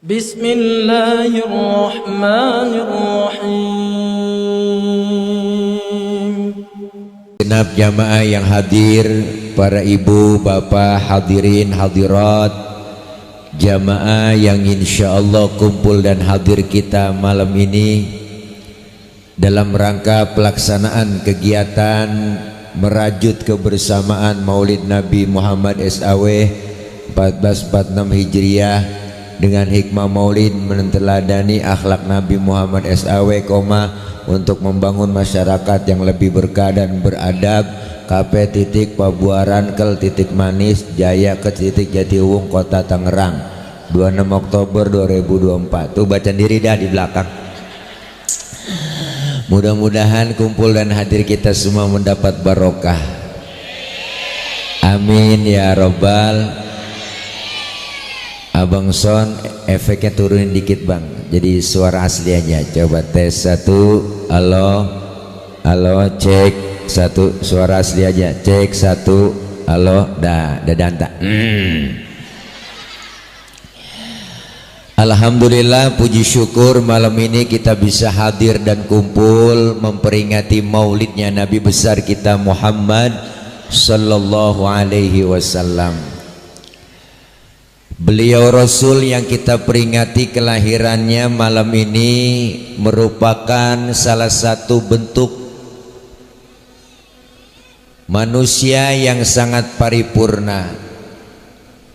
Bismillahirrahmanirrahim. Genap jamaah yang hadir, para ibu, bapak, hadirin, hadirat, jamaah yang insya Allah kumpul dan hadir kita malam ini dalam rangka pelaksanaan kegiatan merajut kebersamaan Maulid Nabi Muhammad SAW 1446 Hijriah dengan hikmah Maulid meneladani akhlak Nabi Muhammad SAW, untuk membangun masyarakat yang lebih berkah dan beradab. KP titik Pabuaran Kel titik Manis Jaya ke titik Jatiwung Kota Tangerang 26 Oktober 2024. Tuh baca diri dah di belakang. Mudah-mudahan kumpul dan hadir kita semua mendapat barokah. Amin ya robbal. Abang Son, efeknya turunin dikit bang, jadi suara asli aja. Coba tes 1, halo, halo, cek 1, suara asli aja, cek 1, halo, dah danta. Alhamdulillah, puji syukur malam ini kita bisa hadir dan kumpul memperingati maulidnya Nabi besar kita Muhammad Sallallahu Alaihi Wasallam. Beliau Rasul yang kita peringati kelahirannya malam ini merupakan salah satu bentuk manusia yang sangat paripurna.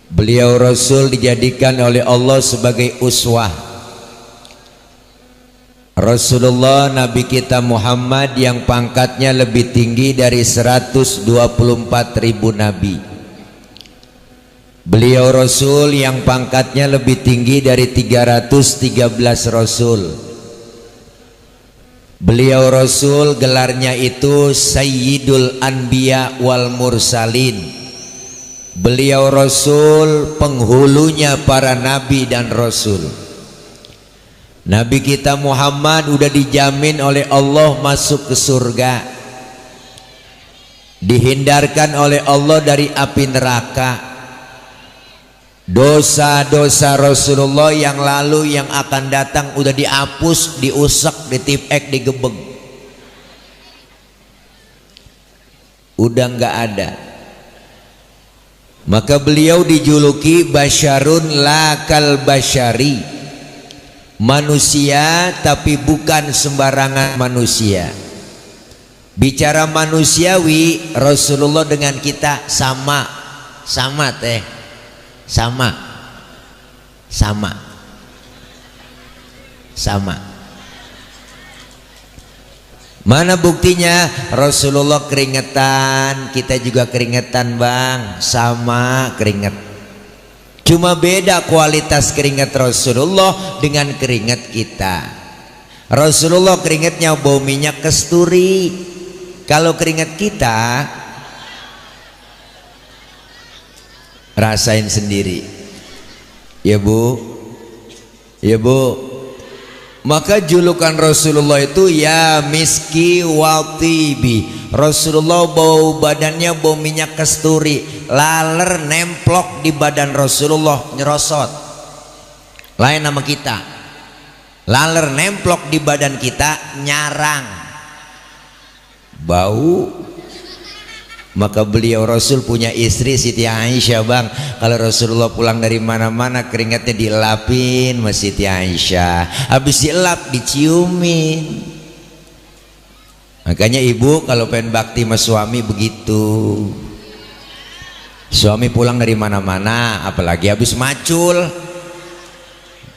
Beliau Rasul dijadikan oleh Allah sebagai uswah. Rasulullah Nabi kita Muhammad yang pangkatnya lebih tinggi dari 124.000 nabi. Beliau Rasul yang pangkatnya lebih tinggi dari 313 Rasul. Beliau Rasul gelarnya itu Sayyidul Anbiya wal Mursalin. Beliau Rasul penghulunya para nabi dan Rasul. Nabi kita Muhammad udah dijamin oleh Allah masuk ke surga, dihindarkan oleh Allah dari api neraka. Dosa-dosa Rasulullah yang lalu yang akan datang udah dihapus, diusek, ditipek, digebeg, udah nggak ada. Maka beliau dijuluki Basyarun lakal basyari, manusia tapi bukan sembarangan manusia. Bicara manusiawi, Rasulullah dengan kita sama teh, sama. Mana buktinya? Rasulullah keringetan, kita juga keringetan bang, sama keringet. Cuma beda kualitas keringet Rasulullah dengan keringet kita. Rasulullah keringetnya bau minyak kasturi, kalau keringet kita rasain sendiri. Ya bu, ya bu. Maka julukan Rasulullah itu ya miski wal tibi. Rasulullah bau badannya bau minyak kasturi, laler nemplok di badan Rasulullah nyerosot. Lain nama kita, laler nemplok di badan kita nyarang, bau. Maka beliau Rasul punya istri Siti Aisyah bang. Kalau Rasulullah pulang dari mana-mana keringatnya dielapin sama Siti Aisyah. Habis dielap diciumin. Makanya ibu kalau pengen bakti sama suami begitu. Suami pulang dari mana-mana, apalagi habis macul,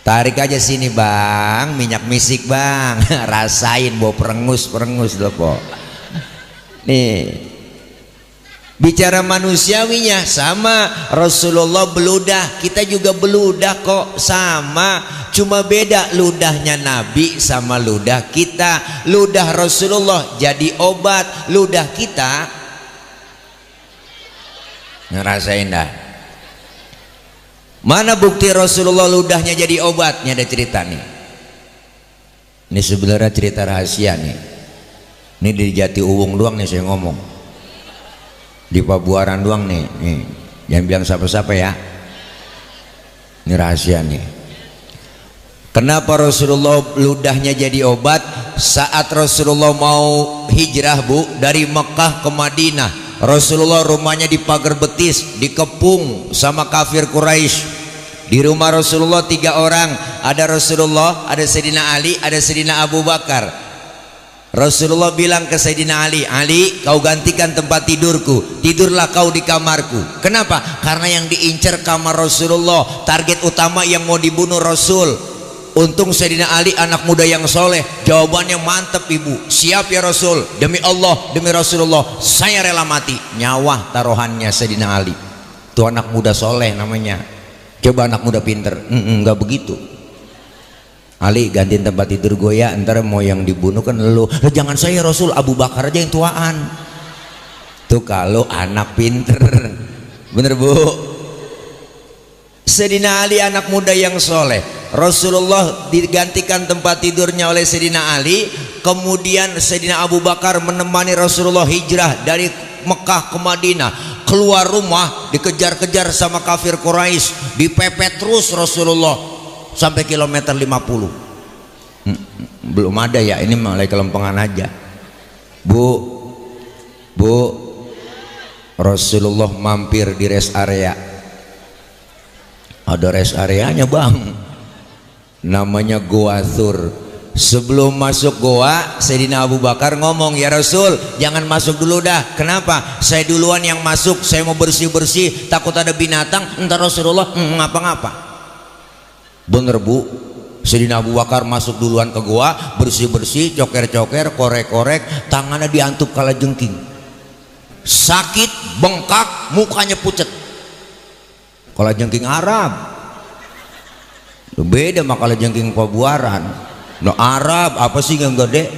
tarik aja sini bang, minyak misik bang, rasain bau perengus loh po. Nih. Bicara manusiawinya sama, Rasulullah beludah, kita juga beludah kok, sama. Cuma beda ludahnya Nabi sama ludah kita. Ludah Rasulullah jadi obat, ludah kita ngerasain dah. Mana bukti Rasulullah ludahnya jadi obatnya? Ada cerita nih. Ini sebenarnya cerita rahasia nih. Ini di Jatiwung doang nih saya ngomong. Di Pabuaran doang nih, jangan bilang siapa-siapa ya. Ini rahasia nih. Kenapa Rasulullah ludahnya jadi obat? Saat Rasulullah mau hijrah Bu, dari Mekah ke Madinah, Rasulullah rumahnya di pagar betis, dikepung sama kafir Quraisy. Di rumah Rasulullah 3 orang, ada Rasulullah, ada Sayyidina Ali, ada Sayyidina Abu Bakar. Rasulullah bilang ke Sayyidina Ali, Ali, kau gantikan tempat tidurku, tidurlah kau di kamarku. Kenapa? Karena yang diincar kamar Rasulullah, target utama yang mau dibunuh Rasul. Untung Sayyidina Ali anak muda yang soleh, jawabannya mantep ibu, siap ya Rasul, demi Allah, demi Rasulullah, saya rela mati. Nyawa taruhannya Sayyidina Ali. Itu anak muda soleh namanya. Coba anak muda pinter, enggak begitu. Ali, gantiin tempat tidur gue ya, ntar mau yang dibunuh kan lu. Jangan saya Rasul, Abu Bakar aja yang tuaan. Tuh kalau anak pinter, bener Bu. Sayyidina Ali anak muda yang soleh, Rasulullah digantikan tempat tidurnya oleh Sayyidina Ali. Kemudian Sayyidina Abu Bakar menemani Rasulullah hijrah dari Mekah ke Madinah. Keluar rumah dikejar-kejar sama kafir Quraisy, dipepet terus Rasulullah sampai kilometer 50. Belum ada ya, ini mulai kelempengan aja. Bu, Rasulullah mampir di rest area. Ada rest areanya bang, namanya Goa Thur. Sebelum masuk goa, Sayyidina Abu Bakar ngomong, ya Rasul, jangan masuk dulu dah. Kenapa? Saya duluan yang masuk, saya mau bersih-bersih, takut ada binatang. Entar Rasulullah ngapa-ngapa. Bener Bu, Sayyidina Abu Bakar masuk duluan ke goa, bersih-bersih, coker-coker, korek-korek, tangannya diantup kalajengking. Sakit, bengkak, mukanya pucet. Kalajengking Arab beda sama kalajengking pabuaran. No Arab apa sih yang gede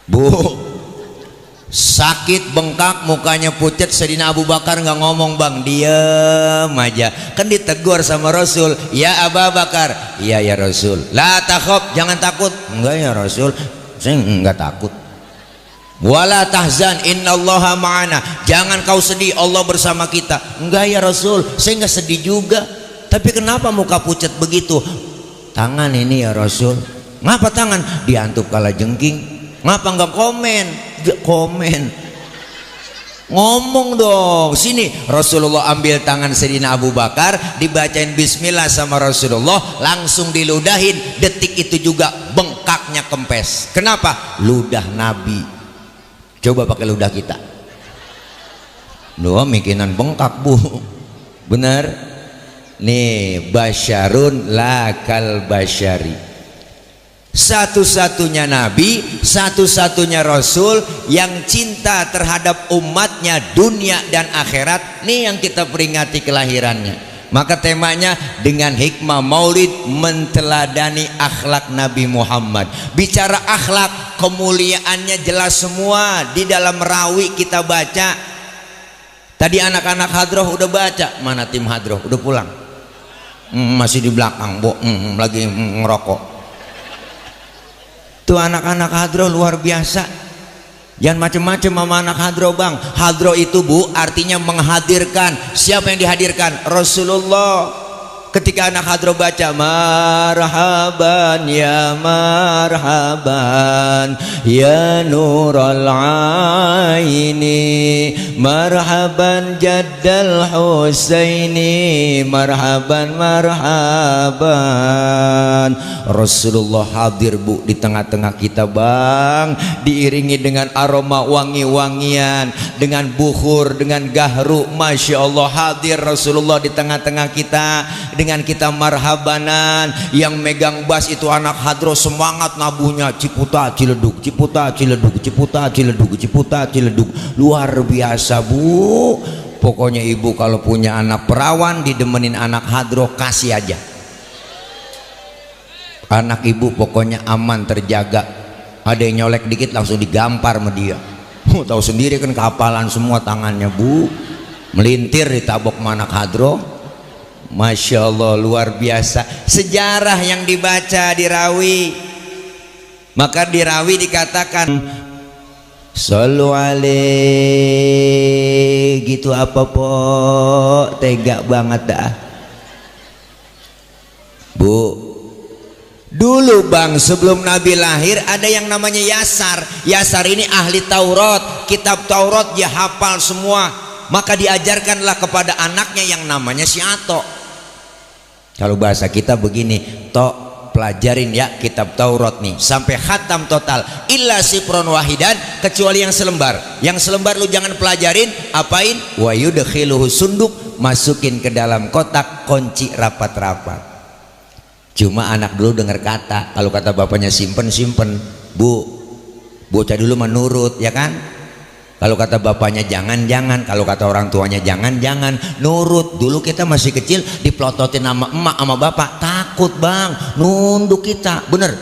Bu, sakit bengkak mukanya pucat. Sayyidina Abu Bakar nggak ngomong bang, diam aja. Kan ditegur sama Rasul, ya Abu Bakar, iya ya Rasul, la takhaf, jangan takut. Enggak ya Rasul, saya enggak takut. Wala tahzan innallaha ma'ana, jangan kau sedih, Allah bersama kita. Enggak ya Rasul, saya enggak sedih juga. Tapi kenapa muka pucat begitu? Tangan ini ya Rasul. Ngapa tangan? Diantup kalajengking. Ngapa enggak komen? Komen. Ngomong dong. Sini Rasulullah ambil tangan Sayyidina Abu Bakar, dibacain bismillah sama Rasulullah, langsung diludahin. Detik itu juga bengkaknya kempes. Kenapa? Ludah Nabi. Coba pakai ludah kita. Doa mikinan bengkak Bu. Bener? Nih basyarun lakal basyari. Satu-satunya Nabi, satu-satunya Rasul yang cinta terhadap umatnya dunia dan akhirat. Nih yang kita peringati kelahirannya. Maka temanya dengan hikmah maulid menteladani akhlak Nabi Muhammad. Bicara akhlak, kemuliaannya jelas semua di dalam rawi kita baca. Tadi anak-anak hadroh udah baca. Mana tim hadroh? Udah pulang? Masih di belakang Bu, lagi ngerokok. Tuh anak-anak hadroh luar biasa. Jangan macem-macem sama anak hadroh bang. Hadroh itu Bu artinya menghadirkan. Siapa yang dihadirkan? Rasulullah. Ketika anak hadroh baca marhaban ya marhaban ya nural aini marhaban jaddal husaini marhaban marhaban. Rasulullah hadir Bu di tengah-tengah kita bang, diiringi dengan aroma wangi-wangian, dengan bukhur, dengan gahru. Masya Allah hadir Rasulullah di tengah-tengah kita. Dengan kita marhabanan, yang megang bass itu anak hadroh, semangat nabuhnya ciputa ciledug, ciputa ciledug, ciputa ciledug, ciputa ciledug. Luar biasa Bu. Pokoknya ibu kalau punya anak perawan, didemenin anak hadroh, kasih aja. Anak ibu pokoknya aman, terjaga. Ada yang nyolek dikit langsung digampar sama dia. Tahu sendiri kan kehafalan semua tangannya Bu. Melintir ditabok sama anak hadroh. Masya Allah luar biasa sejarah yang dibaca di rawi. Maka di rawi dikatakan sallu alaih gitu apa po, tega banget dah. Bu, dulu bang sebelum Nabi lahir ada yang namanya Yasar. Yasar ini ahli Taurat, kitab Taurat dia hafal semua, maka diajarkanlah kepada anaknya yang namanya si Ato. Kalau bahasa kita begini, Tok pelajarin ya kitab Taurat nih sampai khatam total, illa sifron wahidan, kecuali yang selembar. Yang selembar lu jangan pelajarin, apain? Wa yudkhiluhu sunduk, masukin ke dalam kotak, kunci rapat-rapat. Cuma anak dulu dengar kata, kalau kata bapaknya simpen. Bu, bocah dulu menurut, ya kan? Kalau kata bapaknya jangan, kalau kata orang tuanya jangan, nurut. Dulu kita masih kecil dipelototin sama emak sama bapak, takut bang, nunduk kita, bener.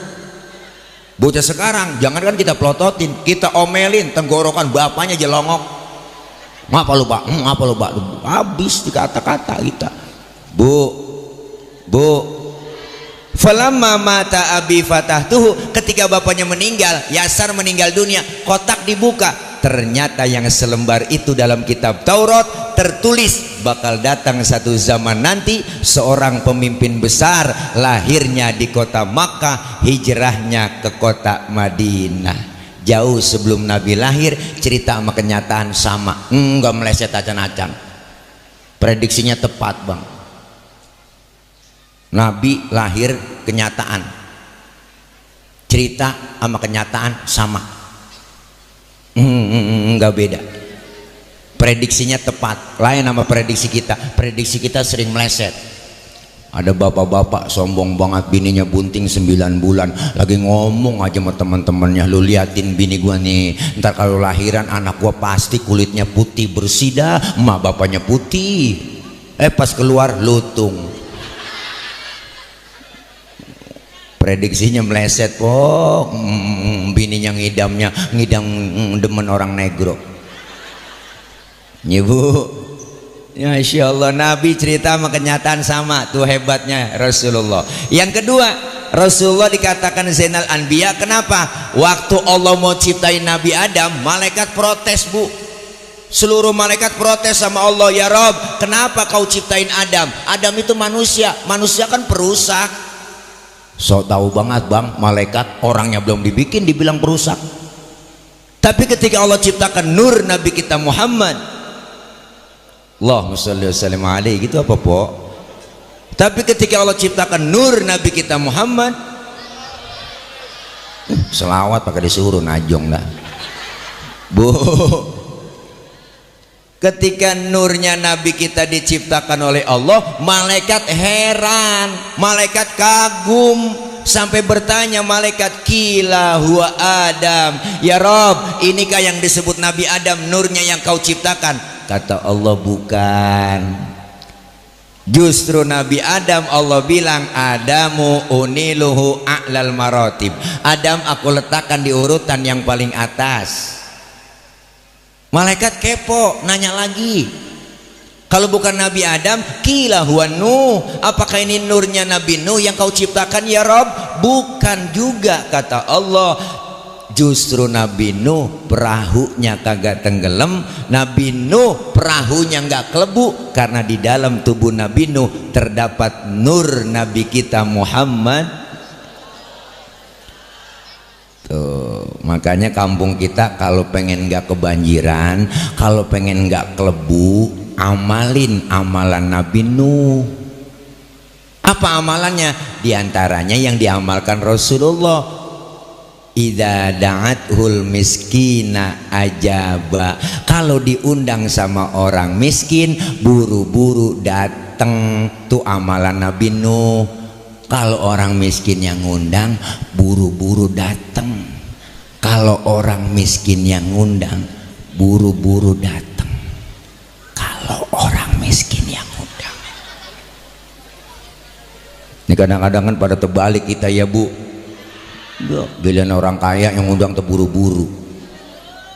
Bocah sekarang jangan kan kita pelototin, kita omelin, tenggorokan bapaknya jelongok. Ngapa lu pak, habis dikata-kata kita. Bu, falamma mata abi fatahtuhu, ketika bapaknya meninggal, Yasar meninggal dunia, kotak dibuka. Ternyata yang selembar itu dalam kitab Taurat tertulis bakal datang satu zaman nanti seorang pemimpin besar, lahirnya di kota Makkah, hijrahnya ke kota Madinah. Jauh sebelum Nabi lahir, cerita sama kenyataan sama, enggak meleset acan-acan. Prediksinya tepat bang. Nabi lahir kenyataan, cerita sama kenyataan sama. Enggak beda, prediksinya tepat. Lain sama prediksi kita sering meleset. Ada bapak-bapak sombong banget, bininya bunting 9 bulan, lagi ngomong aja sama teman-temannya, lu liatin bini gua nih, ntar kalau lahiran anak gua pasti kulitnya putih bersih dah, emak bapaknya putih. Pas keluar lutung. Prediksinya meleset kok. Bininya ngidam demen orang negro. Ya bu, ya insya Allah Nabi cerita sama kenyataan sama, tuh hebatnya Rasulullah. Yang kedua, Rasulullah dikatakan Zainal Anbiya. Kenapa? Waktu Allah mau ciptain Nabi Adam, malaikat protes bu. Seluruh malaikat protes sama Allah, ya Rob, kenapa kau ciptain Adam? Adam itu manusia kan perusak. So tahu banget bang, malaikat orangnya belum dibikin dibilang perusak. Tapi ketika Allah ciptakan nur Nabi kita Muhammad, Allahumma sholli wa sallim alaihi, gitu apa po? Tapi ketika Allah ciptakan nur Nabi kita Muhammad, selawat pakai disuruh najong dah bu. Ketika nurnya Nabi kita diciptakan oleh Allah, malaikat heran, malaikat kagum, sampai bertanya malaikat, kila huwa Adam, ya Rob, inikah yang disebut Nabi Adam, nurnya yang kau ciptakan? Kata Allah, bukan, justru Nabi Adam Allah bilang, Adamu uniluhu a'lal maratib, Adam aku letakkan di urutan yang paling atas. Malaikat kepo, nanya lagi, kalau bukan Nabi Adam, kila huwa Nuh, apakah ini nurnya Nabi Nuh yang kau ciptakan ya Rob? Bukan juga, kata Allah, justru Nabi Nuh perahunya kagak tenggelam, Nabi Nuh perahunya nggak kelebu, karena di dalam tubuh Nabi Nuh terdapat nur Nabi kita Muhammad. Tuh, makanya kampung kita kalau pengen nggak kebanjiran, kalau pengen nggak kelebu, amalin amalan Nabi Nuh. Apa amalannya? Di antaranya yang diamalkan Rasulullah, idza da'athul miskina ajaba, kalau diundang sama orang miskin buru-buru datang. Tuh amalan Nabi Nuh. Kalau orang miskin yang ngundang buru-buru datang. Kalau orang miskin yang ngundang buru-buru datang. Kalau orang miskin yang ngundang. Ini kadang-kadang kan pada terbalik kita ya bu. Giliran orang kaya yang ngundang terburu-buru.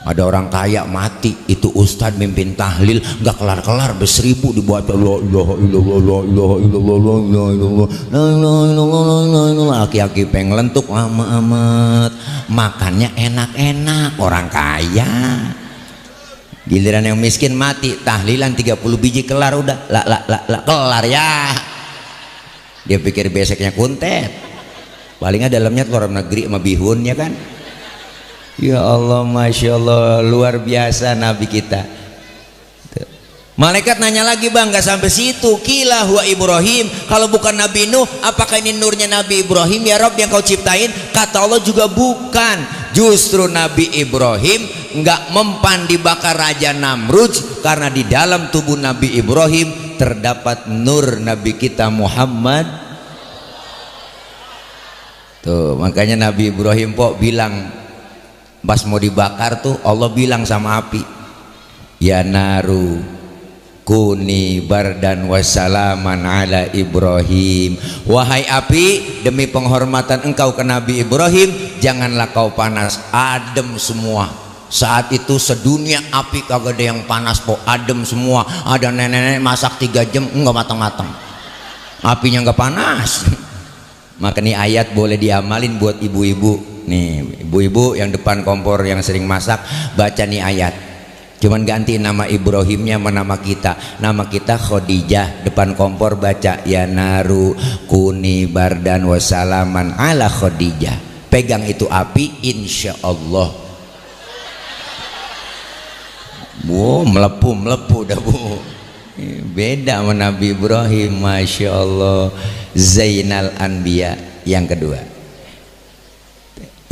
Ada orang kaya mati, itu ustadz mimpin tahlil nggak kelar-kelar, ber-1000 dibuat la ilaha illallah la ilaha illallah la ilaha illallah la ilaha illallah. Aki-aki penglentuk lama amat, makannya enak-enak orang kaya. Giliran yang miskin mati, tahlilan 30 biji kelar udah la kelar ya. Dia pikir beseknya kuntet, palingnya dalamnya luar negeri sama bihunnya kan. Ya Allah, Masya Allah, luar biasa Nabi kita. Malaikat nanya lagi, bang, nggak sampai situ. Kila huwa Ibrahim, kalau bukan Nabi Nuh, apakah ini nurnya Nabi Ibrahim ya Rob yang kau ciptain? Kata Allah juga bukan, justru Nabi Ibrahim nggak mempan dibakar Raja Namrud, karena di dalam tubuh Nabi Ibrahim terdapat nur Nabi kita Muhammad. Tuh makanya Nabi Ibrahim kok bilang pas mau dibakar tuh, Allah bilang sama api, ya naru kuni bardan wassalaman ala Ibrahim. Wahai api, demi penghormatan engkau ke Nabi Ibrahim, janganlah kau panas, adem semua. Saat itu sedunia api kagak ada yang panas po, adem semua. Ada nenek-nenek masak 3 jam enggak matang-matang, apinya enggak panas. Maka nih ayat boleh diamalin buat ibu-ibu. Nih ibu-ibu yang depan kompor yang sering masak, baca nih ayat. Cuman ganti nama Ibrahimnya sama nama kita. Nama kita Khadijah, depan kompor baca ya naru kuni bardan wassalaman ala Khadijah. Pegang itu api, insya Allah. Bu, melepuh dah bu. Beda sama Nabi Ibrahim, Masya Allah. Zainal Anbiya. Yang kedua.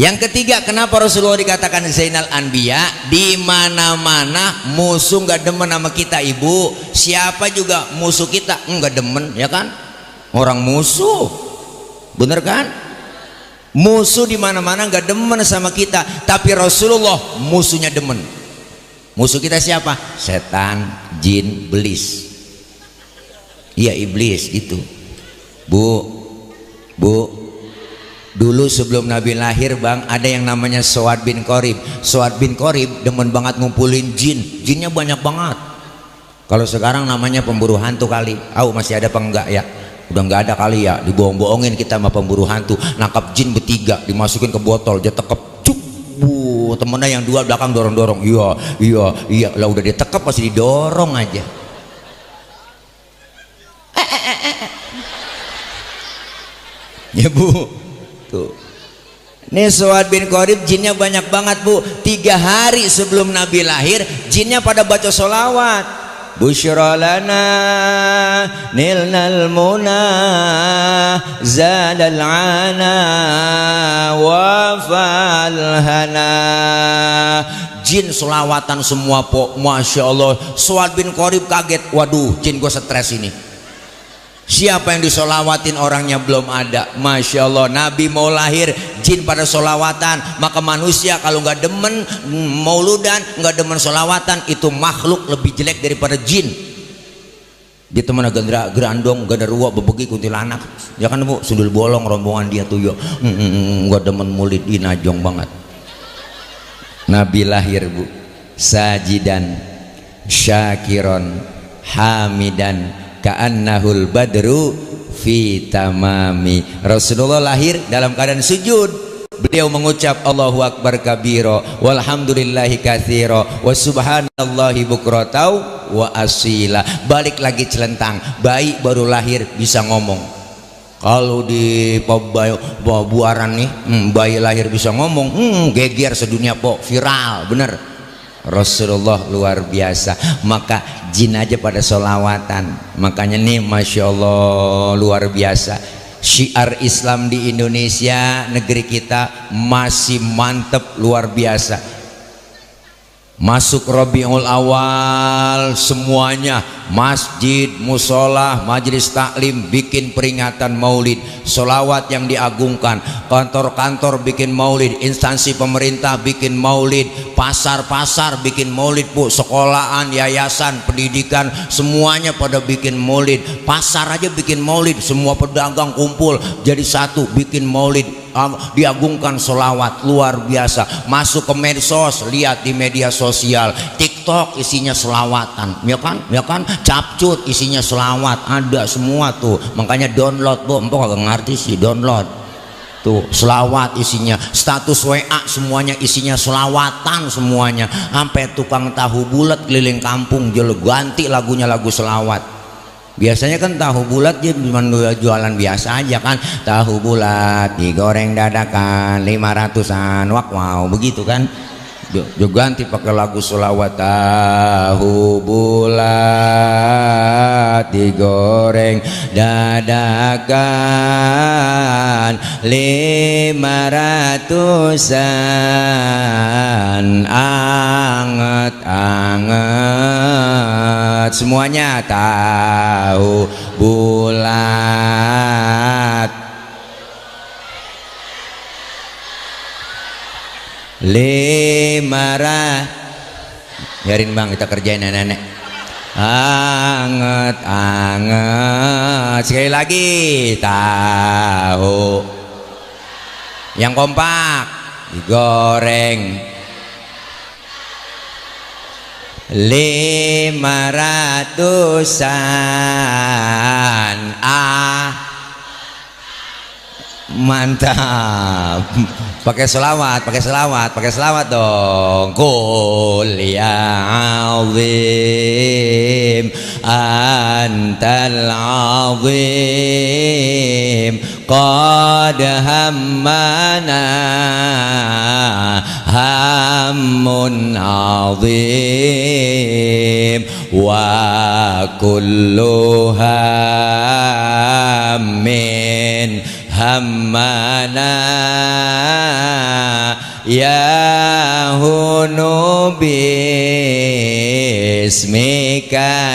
Yang ketiga, kenapa Rasulullah dikatakan Zainal Anbiya? Di mana-mana musuh nggak demen sama kita, ibu. Siapa juga musuh kita nggak demen, ya kan? Orang musuh, bener kan? Musuh di mana-mana nggak demen sama kita, tapi Rasulullah musuhnya demen. Musuh kita siapa? Setan, jin, iblis. Iya, iblis itu. Bu. Dulu sebelum Nabi lahir, bang, ada yang namanya Suad bin Qorib. Suad bin Qorib demen banget ngumpulin jin. Jinnya banyak banget. Kalau sekarang namanya pemburu hantu kali. Masih ada apa enggak ya? Udah enggak ada kali ya. Dibohong-bohongin kita sama pemburu hantu. Nangkap jin bertiga, dimasukin ke botol, dia tekep, cuk. Temennya yang 2 belakang dorong-dorong. Iya. Lah udah ditekep masih didorong aja. Ya bu. Tuh. Nih Suad bin Qorib jinnya banyak banget bu. 3 hari sebelum Nabi lahir, jinnya pada baca sholawat. Busyra lana nilnal muna zadal ana wa falhana. Jin sholawatan semua po, Masya Allah. Suad bin Qorib kaget, waduh jin gue stres ini. Siapa yang disolawatin orangnya belum ada. Masya Allah, Nabi mau lahir jin pada solawatan. Maka manusia kalau nggak demen mauludan, nggak demen solawatan, itu makhluk lebih jelek daripada jin. Dia teman gendera gerandong, genderuwo, bebegi, kuntilanak, ya kan bu, sundul bolong rombongan dia tuh yo. Nggak demen mulid, inajong banget. Nabi lahir bu, sajidan, syakiron, hamidan, ka'annahul badru fi tamami. Rasulullah lahir dalam keadaan sujud. Beliau mengucap Allahu akbar kabira walhamdulillahi katsira wa subhanallahi bukratan wa asila. Balik lagi celentang, bayi baru lahir bisa ngomong. Kalau di buaran nih, bayi lahir bisa ngomong, geger sedunia po, viral, bener. Rasulullah luar biasa. Maka jin aja pada solawatan. Makanya nih Masya Allah luar biasa. Syiar Islam di Indonesia, negeri kita masih mantep luar biasa. Masuk Rabiul Awal semuanya masjid, musola, majelis taklim bikin peringatan maulid, solawat yang diagungkan, kantor-kantor bikin maulid, instansi pemerintah bikin maulid, pasar-pasar bikin maulid bu, sekolahan, yayasan, pendidikan semuanya pada bikin maulid, pasar aja bikin maulid, semua pedagang kumpul jadi satu bikin maulid, diagungkan solawat luar biasa. Masuk ke medsos, lihat di media sosial, TikTok isinya selawatan, ya kan, capcut isinya selawat, ada semua tuh. Makanya download bu, empok agak ngerti sih, download tuh selawat isinya. Status WA semuanya isinya selawatan semuanya. Sampai tukang tahu bulat keliling kampung jelo ganti lagunya lagu selawat. Biasanya kan tahu bulat dia cuma jualan biasa aja kan, tahu bulat digoreng dadakan 500-an, wow begitu kan. Juga ganti pakai lagu sholawat, tahu bulat digoreng dadakan 500-an, anget-anget semuanya. Tahu bulat 500, biarin bang kita kerjain nenek. Anget-anget sekali lagi. Tahu yang kompak digoreng 500-an. Mantap. Pakai selawat dong. Qul ya azim antal azim qad hammana hammun azim wa kullu hammin hammana ya hunu bismika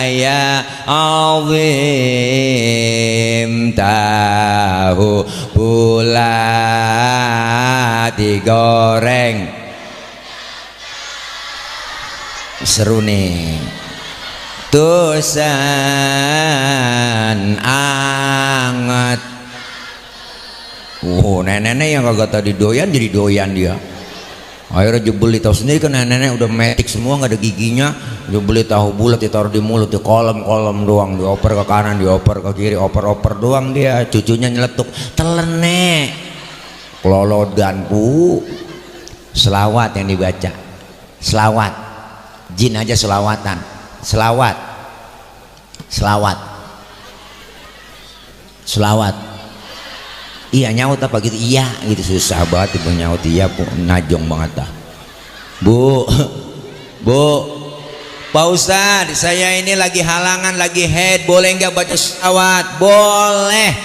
ya azim. Tahu bulat digoreng, seru nih. Tusan anget. Nenek-nenek yang kagak tadi doyan jadi doyan dia. Akhirnya jebeli, tahu sendiri kan nenek-nenek udah metik semua, nggak ada giginya. Jebeli tahu bulat ditaruh di mulut, di kolom-kolom doang, dioper ke kanan, dioper ke kiri, oper-oper doang dia. Cucunya nyeletuk, telenek, kelolodan bu. Selawat yang dibaca, selawat, jin aja selawatan, selawat, selawat, selawat. Iya nyaut apa gitu, iya gitu, susah banget ibu nyaut. Iya bu, najong banget dah bu. Pak Ustadz, saya ini lagi halangan, lagi head, boleh nggak baca selawat? Boleh,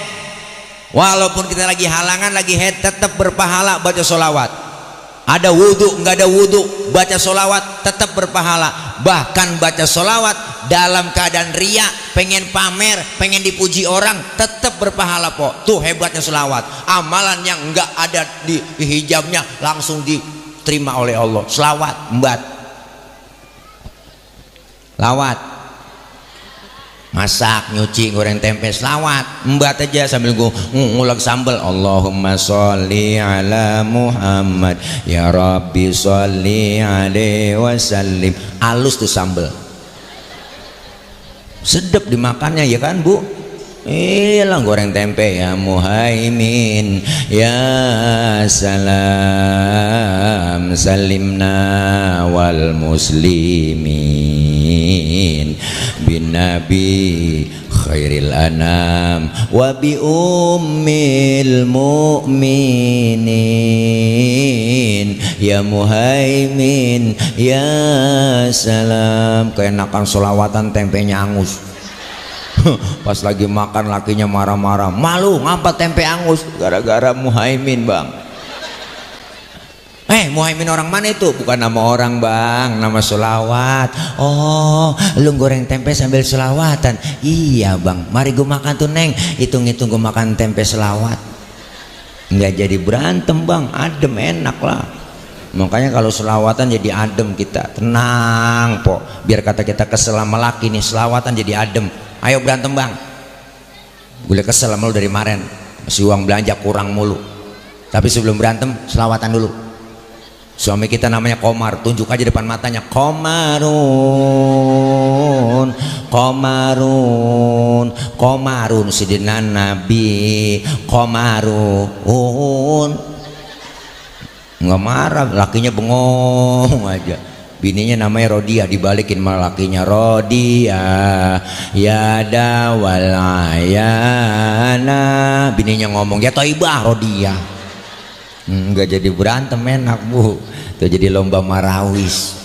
walaupun kita lagi halangan, lagi head, tetap berpahala baca selawat. Ada wudhu, nggak ada wudhu, baca solawat tetap berpahala. Bahkan baca solawat dalam keadaan ria, pengen pamer, pengen dipuji orang, tetap berpahala po. Tuh hebatnya solawat. Amalan yang nggak ada di hijabnya langsung diterima oleh Allah. Selawat, embat, lawat, masak, nyuci, goreng tempe, selawat, embat aja sambil ngulek sambal. Allahumma sholli ala Muhammad ya Rabbi sholli alaihi wasallim. Halus tuh sambal, sedap dimakannya ya kan bu. Iyalah goreng tempe ya Muhaimin ya salam salimna wal muslimin bin nabi khairil anam wa bi ummil mu'minin ya Muhaimin ya salam. Keenakan solawatan tempenya angus. Pas lagi makan lakinya marah-marah, malu ngapa tempe angus? Gara-gara Muhaimin bang. Muhaimin orang mana itu? Bukan nama orang bang, nama solawat. Oh lu goreng tempe sambil solawatan? Iya bang, mari gue makan tuh neng. Hitung-hitung gue makan tempe selawat. Nggak jadi berantem bang, adem enak lah. Makanya kalau selawatan jadi adem, kita tenang po. Biar kata kita kesel sama laki nih, selawatan jadi adem. Ayo berantem bang, gue kesel sama lu dari kemarin, masih uang belanja kurang mulu. Tapi sebelum berantem selawatan dulu. Suami kita namanya Komar, tunjuk aja depan matanya, Komarun, Komarun, Komarun, sidina Nabi, Komarun. Nggak marah, lakinya bengong aja. bininya namanya Rodia, dibalikin malakinya Rodia ya dawal ayana, bininya ngomong ya Toibah Rodia. Nggak jadi berantem, enak Bu, itu jadi lomba marawis.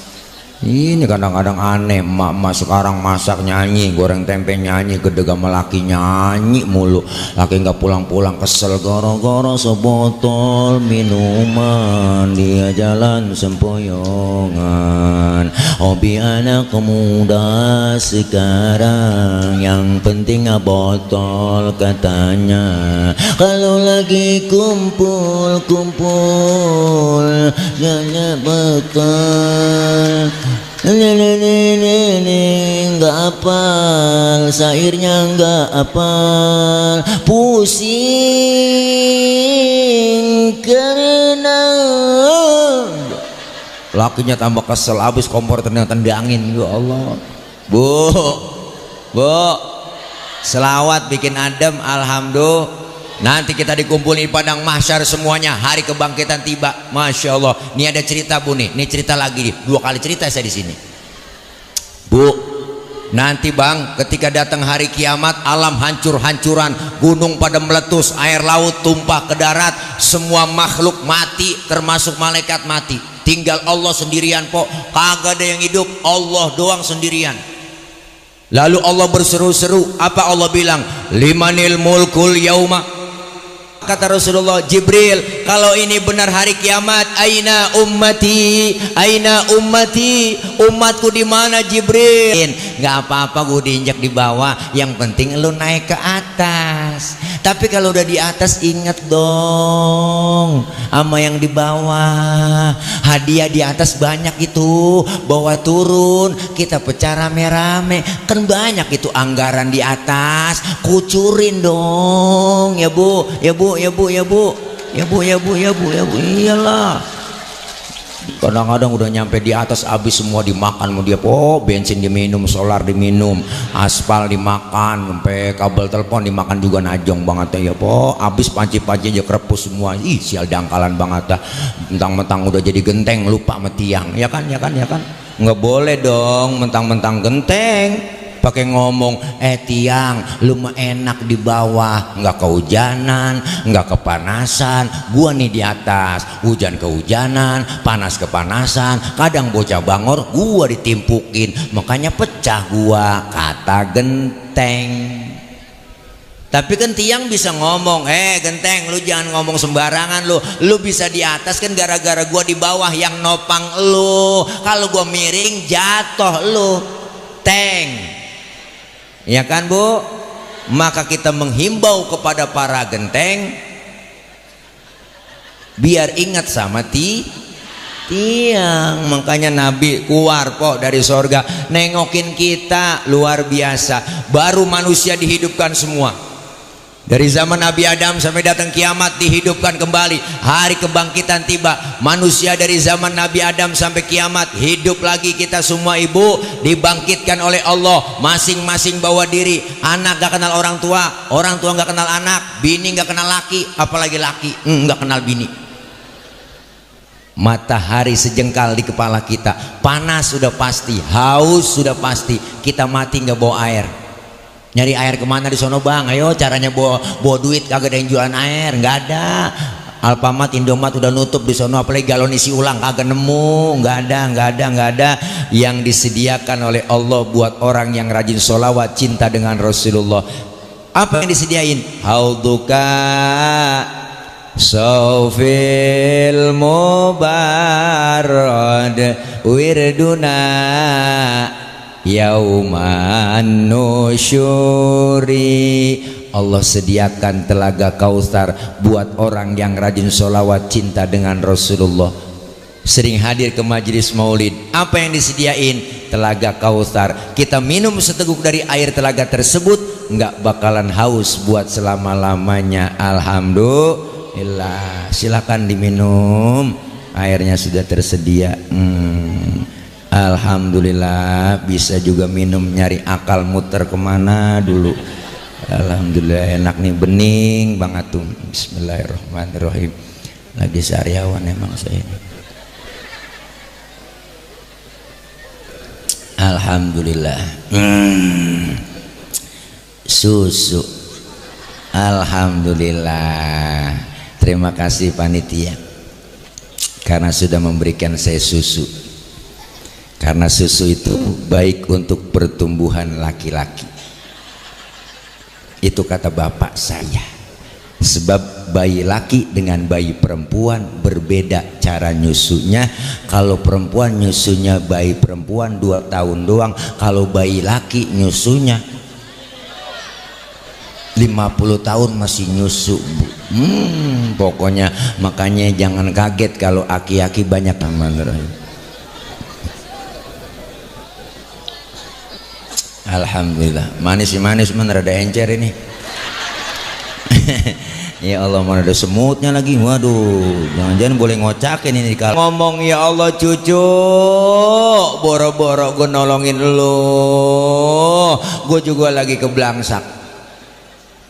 Ini kadang-kadang aneh, emak-emak sekarang masak nyanyi, goreng tempe nyanyi, gedega sama laki nyanyi mulu. Laki nggak pulang-pulang kesel gara-gara sebotol minuman, dia jalan sempoyongan. Hobi anak muda sekarang, yang penting botol katanya. Kalau lagi kumpul-kumpul jangan bekal. Nggak apal, syairnya nggak apal, pusing karena lakinya tambah kesel, habis kompor ternyata tendangin. Ya Allah, Bu, selawat bikin adem, alhamdulillah. Nanti kita dikumpulin di padang mahsyar semuanya, hari kebangkitan tiba. Masya Allah. Ini ada cerita Bu nih, ini cerita lagi nih. 2 kali cerita saya di sini. Bu, nanti Bang, ketika datang hari kiamat, alam hancur-hancuran, gunung pada meletus, air laut tumpah ke darat, semua makhluk mati, termasuk malaikat mati. Tinggal Allah sendirian po, kagak ada yang hidup, Allah doang sendirian. Lalu Allah berseru-seru, apa Allah bilang? Limanil mulkul yauma. Kata Rasulullah, Jibril, kalau ini benar hari kiamat, aina ummati, aina ummati, umatku di mana Jibril? Nggak apa-apa gue diinjak di bawah, yang penting lu naik ke atas. Tapi kalau udah di atas inget dong sama yang di bawah, hadiah di atas banyak itu, bawa turun, kita pecah rame-rame, kan banyak itu anggaran di atas, kucurin dong ya Bu, ya Bu, ya Bu, ya Bu, ya Bu, ya Bu, ya Bu, ya Bu, iyalah. Kadang-kadang udah nyampe di atas, habis semua dimakan mau dia. Oh, bensin diminum, solar diminum, aspal dimakan, sampai kabel telepon dimakan juga, najong banget ya po. Habis panci-panci aja kerepus semua. Ih, sial dangkalan banget dah. Mentang-mentang udah jadi genteng, lupa sama tiang. Ya kan, ya kan, ya kan. Nggak boleh dong mentang-mentang genteng pakai ngomong, tiang lu mah enak di bawah, nggak kehujanan, nggak kepanasan, gua nih di atas, hujan kehujanan, panas kepanasan, kadang bocah bangor gua ditimpukin, makanya pecah gua, kata genteng. Tapi kan tiang bisa ngomong, genteng lu jangan ngomong sembarangan, lu bisa di atas kan gara-gara gua di bawah yang nopang lu, kalau gua miring jatuh lu, teng. Ya kan Bu? Maka kita menghimbau kepada para genteng biar ingat sama tiang. Makanya Nabi keluar kok dari sorga nengokin kita, luar biasa. Baru manusia dihidupkan semua. Dari zaman Nabi Adam sampai datang kiamat dihidupkan kembali. Hari kebangkitan tiba, manusia dari zaman Nabi Adam sampai kiamat hidup lagi. Kita semua ibu dibangkitkan oleh Allah, masing-masing bawa diri. Anak gak kenal orang tua gak kenal anak, bini gak kenal laki, apalagi laki gak kenal bini. Matahari sejengkal di kepala kita, panas sudah pasti, haus sudah pasti, kita mati gak bawa air. Nyari air kemana di sono Bang? Ayo caranya bawa duit, kagak ada yang jualan air, nggak ada. Alfamart, Indomaret udah nutup di sono, apalagi galon isi ulang kagak nemu, nggak ada. Yang disediakan oleh Allah buat orang yang rajin sholawat, cinta dengan Rasulullah. Apa yang disediain? Hauduka Sofil mubarad wirduna yauman nusyuri. Allah sediakan telaga Kautsar buat orang yang rajin sholawat, cinta dengan Rasulullah, sering hadir ke majelis maulid. Apa yang disediain? Telaga Kautsar. Kita minum seteguk dari air telaga tersebut, nggak bakalan haus buat selama-lamanya. Alhamdulillah. Silakan diminum, airnya sudah tersedia. Alhamdulillah, bisa juga minum, nyari akal muter kemana dulu. Alhamdulillah enak nih, bening banget tuh. Bismillahirrahmanirrahim. Lagi sariawan emang saya ini. Alhamdulillah. Susu. Alhamdulillah. Terima kasih panitia karena sudah memberikan saya susu. Karena susu itu baik untuk pertumbuhan laki-laki. Itu kata bapak saya. Sebab bayi laki dengan bayi perempuan berbeda cara nyusunya. Kalau perempuan nyusunya bayi perempuan 2 tahun doang. Kalau bayi laki nyusunya 50 tahun masih nyusu, Bu. Pokoknya makanya jangan kaget kalau aki-aki banyak aman. Alhamdulillah. Manis mana rada encer ini. Ya Allah, mana ada semutnya lagi. Waduh, jangan-jangan boleh ngocakin ini kalau ngomong. Ya Allah cucu, boro-boro gue nolongin lo, gue juga lagi keblangsak.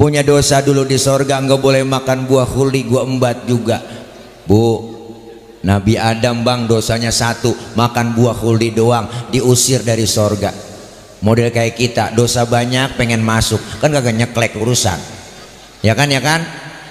Punya dosa dulu di sorga, nggak boleh makan buah khuldi, gue embat juga. Bu, Nabi Adam bang dosanya 1, makan buah khuldi doang, diusir dari sorga. Model kayak kita, dosa banyak pengen masuk, kan kagak nyeklek urusan. Ya kan?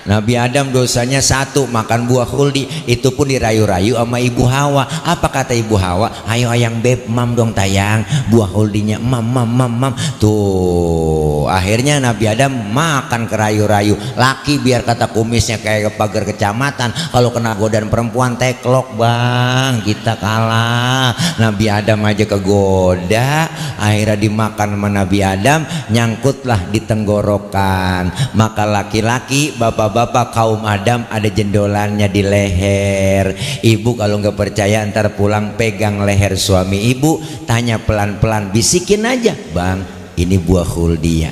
Nabi Adam dosanya 1, makan buah khuldi, itu pun dirayu-rayu sama Ibu Hawa. Apa kata Ibu Hawa? Ayo ayang beb, mam dong tayang, buah khuldinya mam. Tuh, akhirnya Nabi Adam makan kerayu-rayu. Laki biar kata kumisnya kayak pagar kecamatan, kalau kena godaan perempuan teklok bang, kita kalah. Nabi Adam aja kegoda, akhirnya dimakan sama Nabi Adam, nyangkutlah di tenggorokan. Maka laki-laki, bapak kaum Adam ada jendolannya di leher. Ibu kalau nggak percaya ntar pulang pegang leher suami ibu, tanya pelan-pelan, bisikin aja, bang ini buah khuldi ya.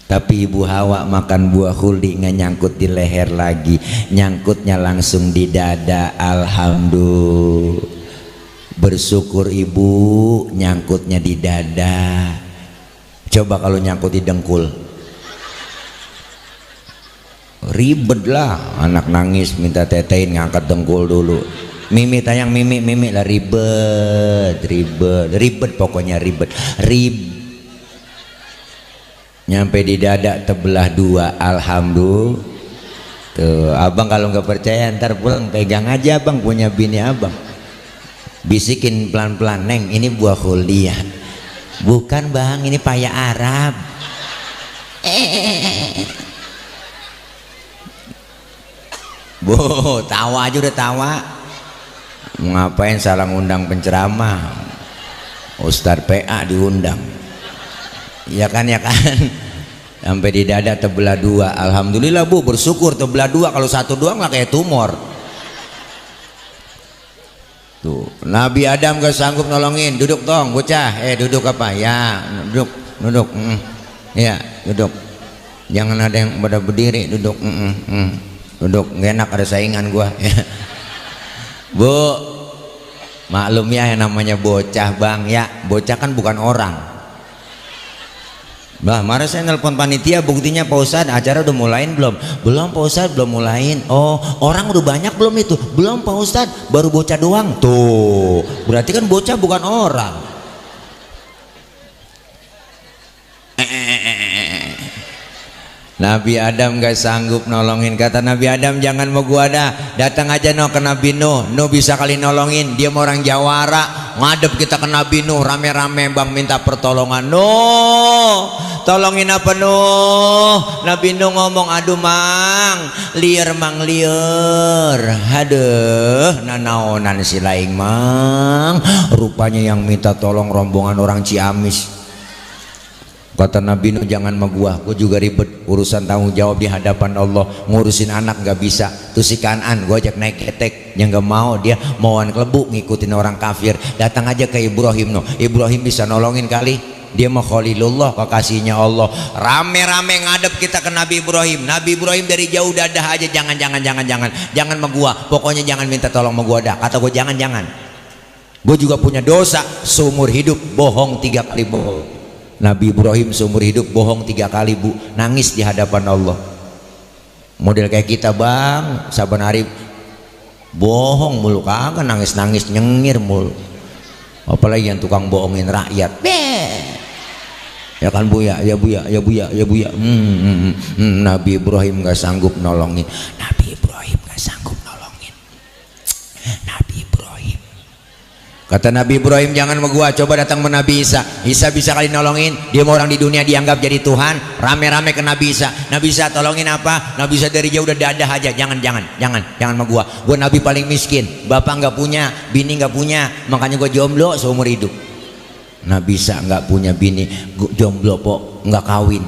Tapi Ibu Hawa makan buah khuldi nggak nyangkut di leher lagi, nyangkutnya langsung di dada. Alhamdulillah, bersyukur ibu nyangkutnya di dada. Coba kalau nyangkut di dengkul, ribet lah, anak nangis minta tetein, ngangkat dengkul dulu. Mimi tayang, mimi lah, ribet pokoknya ribet. Nyampe di dada terbelah 2. Alhamdulillah. Tuh, abang kalau nggak percaya ntar pulang pegang aja, abang punya bini abang, bisikin pelan-pelan, neng ini buah khuldi ya. Bukan bang, ini paya Arab. Bu, tawa aja udah tawa. Ngapain salah ngundang penceramah? Ustadz PA diundang. Ya kan. Sampai di dada terbelah 2. Alhamdulillah Bu, bersyukur terbelah 2. Kalau 1 doang lah kayak tumor. Tuh, Nabi Adam gak sanggup nolongin. Duduk dong bocah. Duduk apa? Ya, duduk. Ya, duduk. Jangan ada yang pada berdiri, duduk. Duduk, gak enak ada saingan gua. Bu, maklum ya yang namanya bocah bang ya, bocah kan bukan orang. Bah, mari saya nelpon panitia, buktinya Pak Ustadz acara udah mulain belum? Belum Pak Ustadz, belum mulain. Oh, orang udah banyak belum itu? Belum Pak Ustadz, baru bocah doang. Tuh, berarti kan bocah bukan orang. Nabi Adam gak sanggup nolongin. Kata Nabi Adam, jangan mau gua datang aja no ke Nabi Nuh. Nuh bisa kali nolongin, dia mau orang Jawara. Ngadep kita ke Nabi Nuh, rame-rame bang minta pertolongan. Nuh, tolongin apa Nuh? Nabi Nuh ngomong, aduh mang, liar mang liar. Aduh, nanaonan si laing mang. Rupanya yang minta tolong rombongan orang Ciamis. Kata Nabi Nuh, jangan sama gua juga ribet urusan tanggung jawab di hadapan Allah. Ngurusin anak gak bisa. Tuh si Kanan gua ajak naik ketek, yang gak mau, dia mauan kelebu ngikutin orang kafir. Datang aja ke Ibrahim. Nuh, Ibrahim bisa nolongin kali, dia mah Khalilullah, kekasihnya Allah. Rame-rame ngadep kita ke Nabi Ibrahim. Nabi Ibrahim dari jauh dadah aja, jangan sama gua, pokoknya jangan minta tolong sama gua dah. Kata gua jangan, gua juga punya dosa seumur hidup, bohong 3 kali bohong. Nabi Ibrahim seumur hidup bohong 3 kali Bu, nangis di hadapan Allah. Model kayak kita bang, saban hari bohong mulu, kagak nangis nyengir mulu. apalagi yang tukang bohongin rakyat. Ya kan Buya, ya Buya, ya Buya, ya Buya. Nabi Ibrahim gak sanggup nolongin. Nabi Ibrahim gak sanggup nolongin. Nabi Ibrahim. Kata Nabi Ibrahim, jangan sama gua, coba datang sama Nabi Isa. Isa bisa kali nolongin. Dia mau orang di dunia dianggap jadi Tuhan, rame-rame ke Nabi Isa. Nabi Isa tolongin apa? Nabi Isa dari jauh udah dadah aja. Jangan sama gua. Gua Nabi paling miskin. Bapak nggak punya, bini nggak punya, makanya gua jomblo seumur hidup. Nabi Isa nggak punya bini, jomblo po, nggak kawin,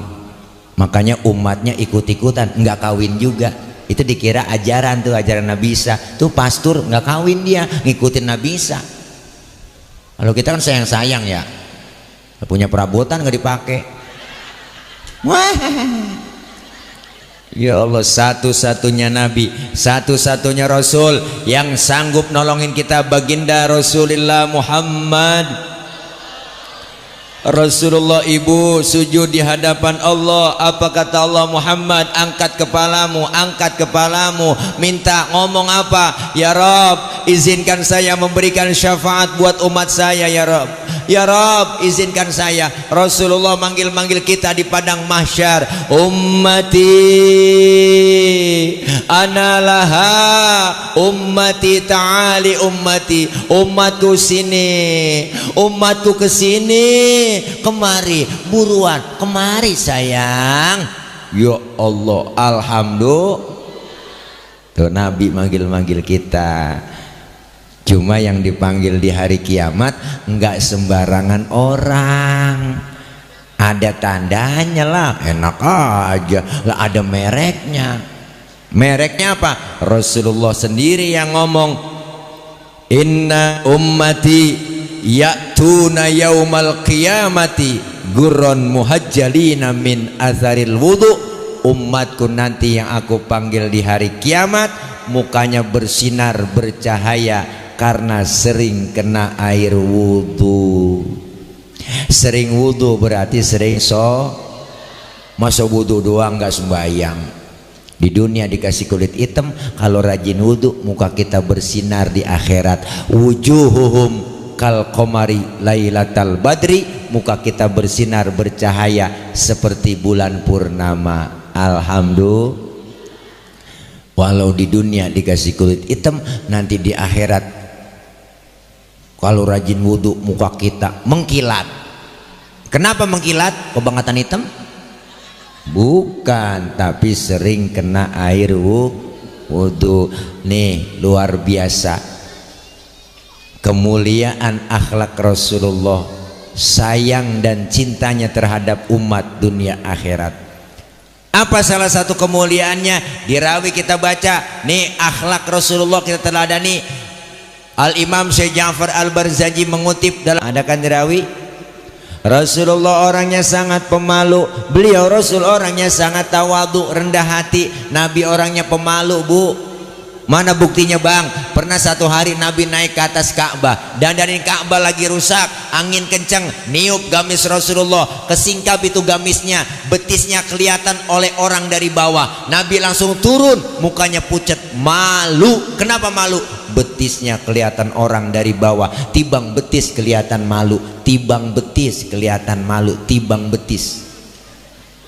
makanya umatnya ikut-ikutan nggak kawin juga. Itu dikira ajaran tuh, ajaran Nabi Isa tuh. pastor nggak kawin, dia ngikutin Nabi Isa. Kalau kita kan sayang-sayang ya, punya perabotan nggak dipakai. Wah, ya Allah, satu-satunya Nabi, satu-satunya Rasul yang sanggup nolongin kita, baginda Rasulullah Muhammad. Rasulullah ibu sujud di hadapan Allah. Apa kata Allah? Muhammad, angkat kepalamu, minta, ngomong apa? Ya Rabb, izinkan saya memberikan syafaat buat umat saya ya Rabb. Ya Rabb, izinkan saya. Rasulullah manggil-manggil kita di padang mahsyar. Ummati analaha, ummati ta'ali, ummati, umatku sini, umatku kesini, kemari, buruan, kemari sayang. Ya Allah, alhamdulillah. Tuh Nabi manggil-manggil kita. Cuma yang dipanggil di hari kiamat enggak sembarangan orang, ada tandanya lah, enak aja lah, ada mereknya. Mereknya apa? Rasulullah sendiri yang ngomong, inna ummati ya'tuna yaumal qiyamati gurron muhajjalina min atharil wudu. Umatku nanti yang aku panggil di hari kiamat mukanya bersinar bercahaya karena sering kena air wudu. Sering wudu berarti sering masa wudu doang nggak sembahyang. Di dunia dikasih kulit hitam, kalau rajin wudu muka kita bersinar di akhirat. Wujuhuhum kal qamari lailatal badri, muka kita bersinar bercahaya seperti bulan purnama. Alhamdulillah. Walau di dunia dikasih kulit hitam, nanti di akhirat kalau rajin wudhu muka kita mengkilat. Kenapa mengkilat? Kebangetan hitam? Bukan, tapi sering kena air wudhu. Nih luar biasa kemuliaan akhlak Rasulullah, sayang dan cintanya terhadap umat dunia akhirat. Apa salah satu kemuliaannya? Di rawi kita baca nih akhlak Rasulullah, kita teladani. Al-Imam Syekh Ja'far Al-Barzanji mengutip dalam, ada kan di rawi, Rasulullah orangnya sangat pemalu. Beliau Rasul orangnya sangat tawadu, rendah hati. Nabi orangnya pemalu, Bu. Mana buktinya bang? Pernah satu hari Nabi naik ke atas Ka'bah, dandanin Ka'bah lagi rusak, angin kencang, niup gamis Rasulullah, kesingkap itu gamisnya, betisnya kelihatan oleh orang dari bawah. Nabi langsung turun, mukanya pucat, malu. Kenapa malu? Betisnya kelihatan orang dari bawah. Tibang betis kelihatan malu, tibang betis kelihatan malu, tibang betis,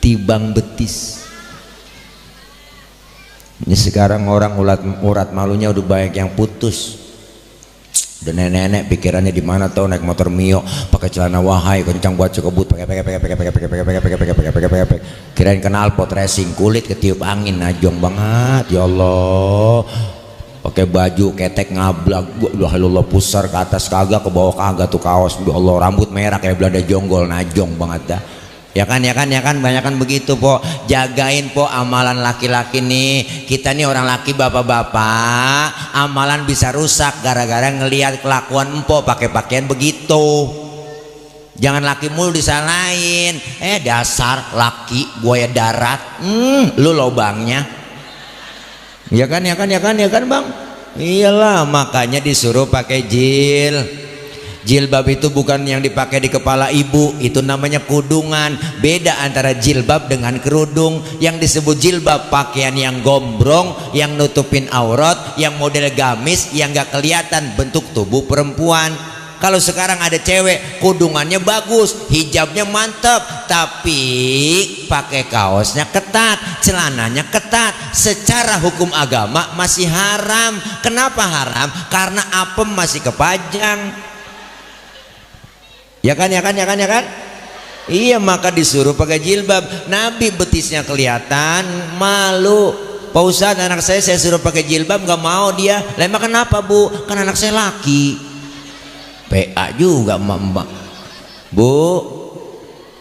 tibang betis. Ini sekarang orang urat malunya udah banyak yang putus. Udah nenek-nenek pikirannya di mana tau, naik motor Mio pakai celana wahai kencang buat cekebut, pakai kirain knalpot racing, kulit ketiup angin, najong banget. Ya Allah, pakai baju ketek ngablak, Allah pusar ke atas kagak, ke bawah kagak tuh kaos. Ya Allah, rambut merah kayak belada jonggol, najong banget dah. Ya kan, banyak kan begitu po. Jagain po amalan laki-laki nih. Kita nih orang laki, bapak-bapak, amalan bisa rusak gara-gara ngelihat kelakuan empo pakai pakaian begitu. Jangan laki mulu disalahin. Dasar laki buaya darat, lu lobangnya. Ya kan bang. Iyalah, makanya disuruh pakai jil. Jilbab itu bukan yang dipakai di kepala ibu, itu namanya kudungan. Beda antara jilbab dengan kerudung. Yang disebut jilbab pakaian yang gombrong, yang nutupin aurat, yang model gamis, yang gak kelihatan bentuk tubuh perempuan. Kalau sekarang ada cewek kudungannya bagus, hijabnya mantap, tapi pakai kaosnya ketat, celananya ketat, secara hukum agama masih haram. Kenapa haram? Karena apem masih kepajang. Ya kan? Iya, maka disuruh pakai jilbab. Nabi betisnya kelihatan, malu. Pak Ustadz, anak saya suruh pakai jilbab nggak mau dia. Lah emang kenapa Bu? Kan anak saya laki. PA juga emak-emak. Bu,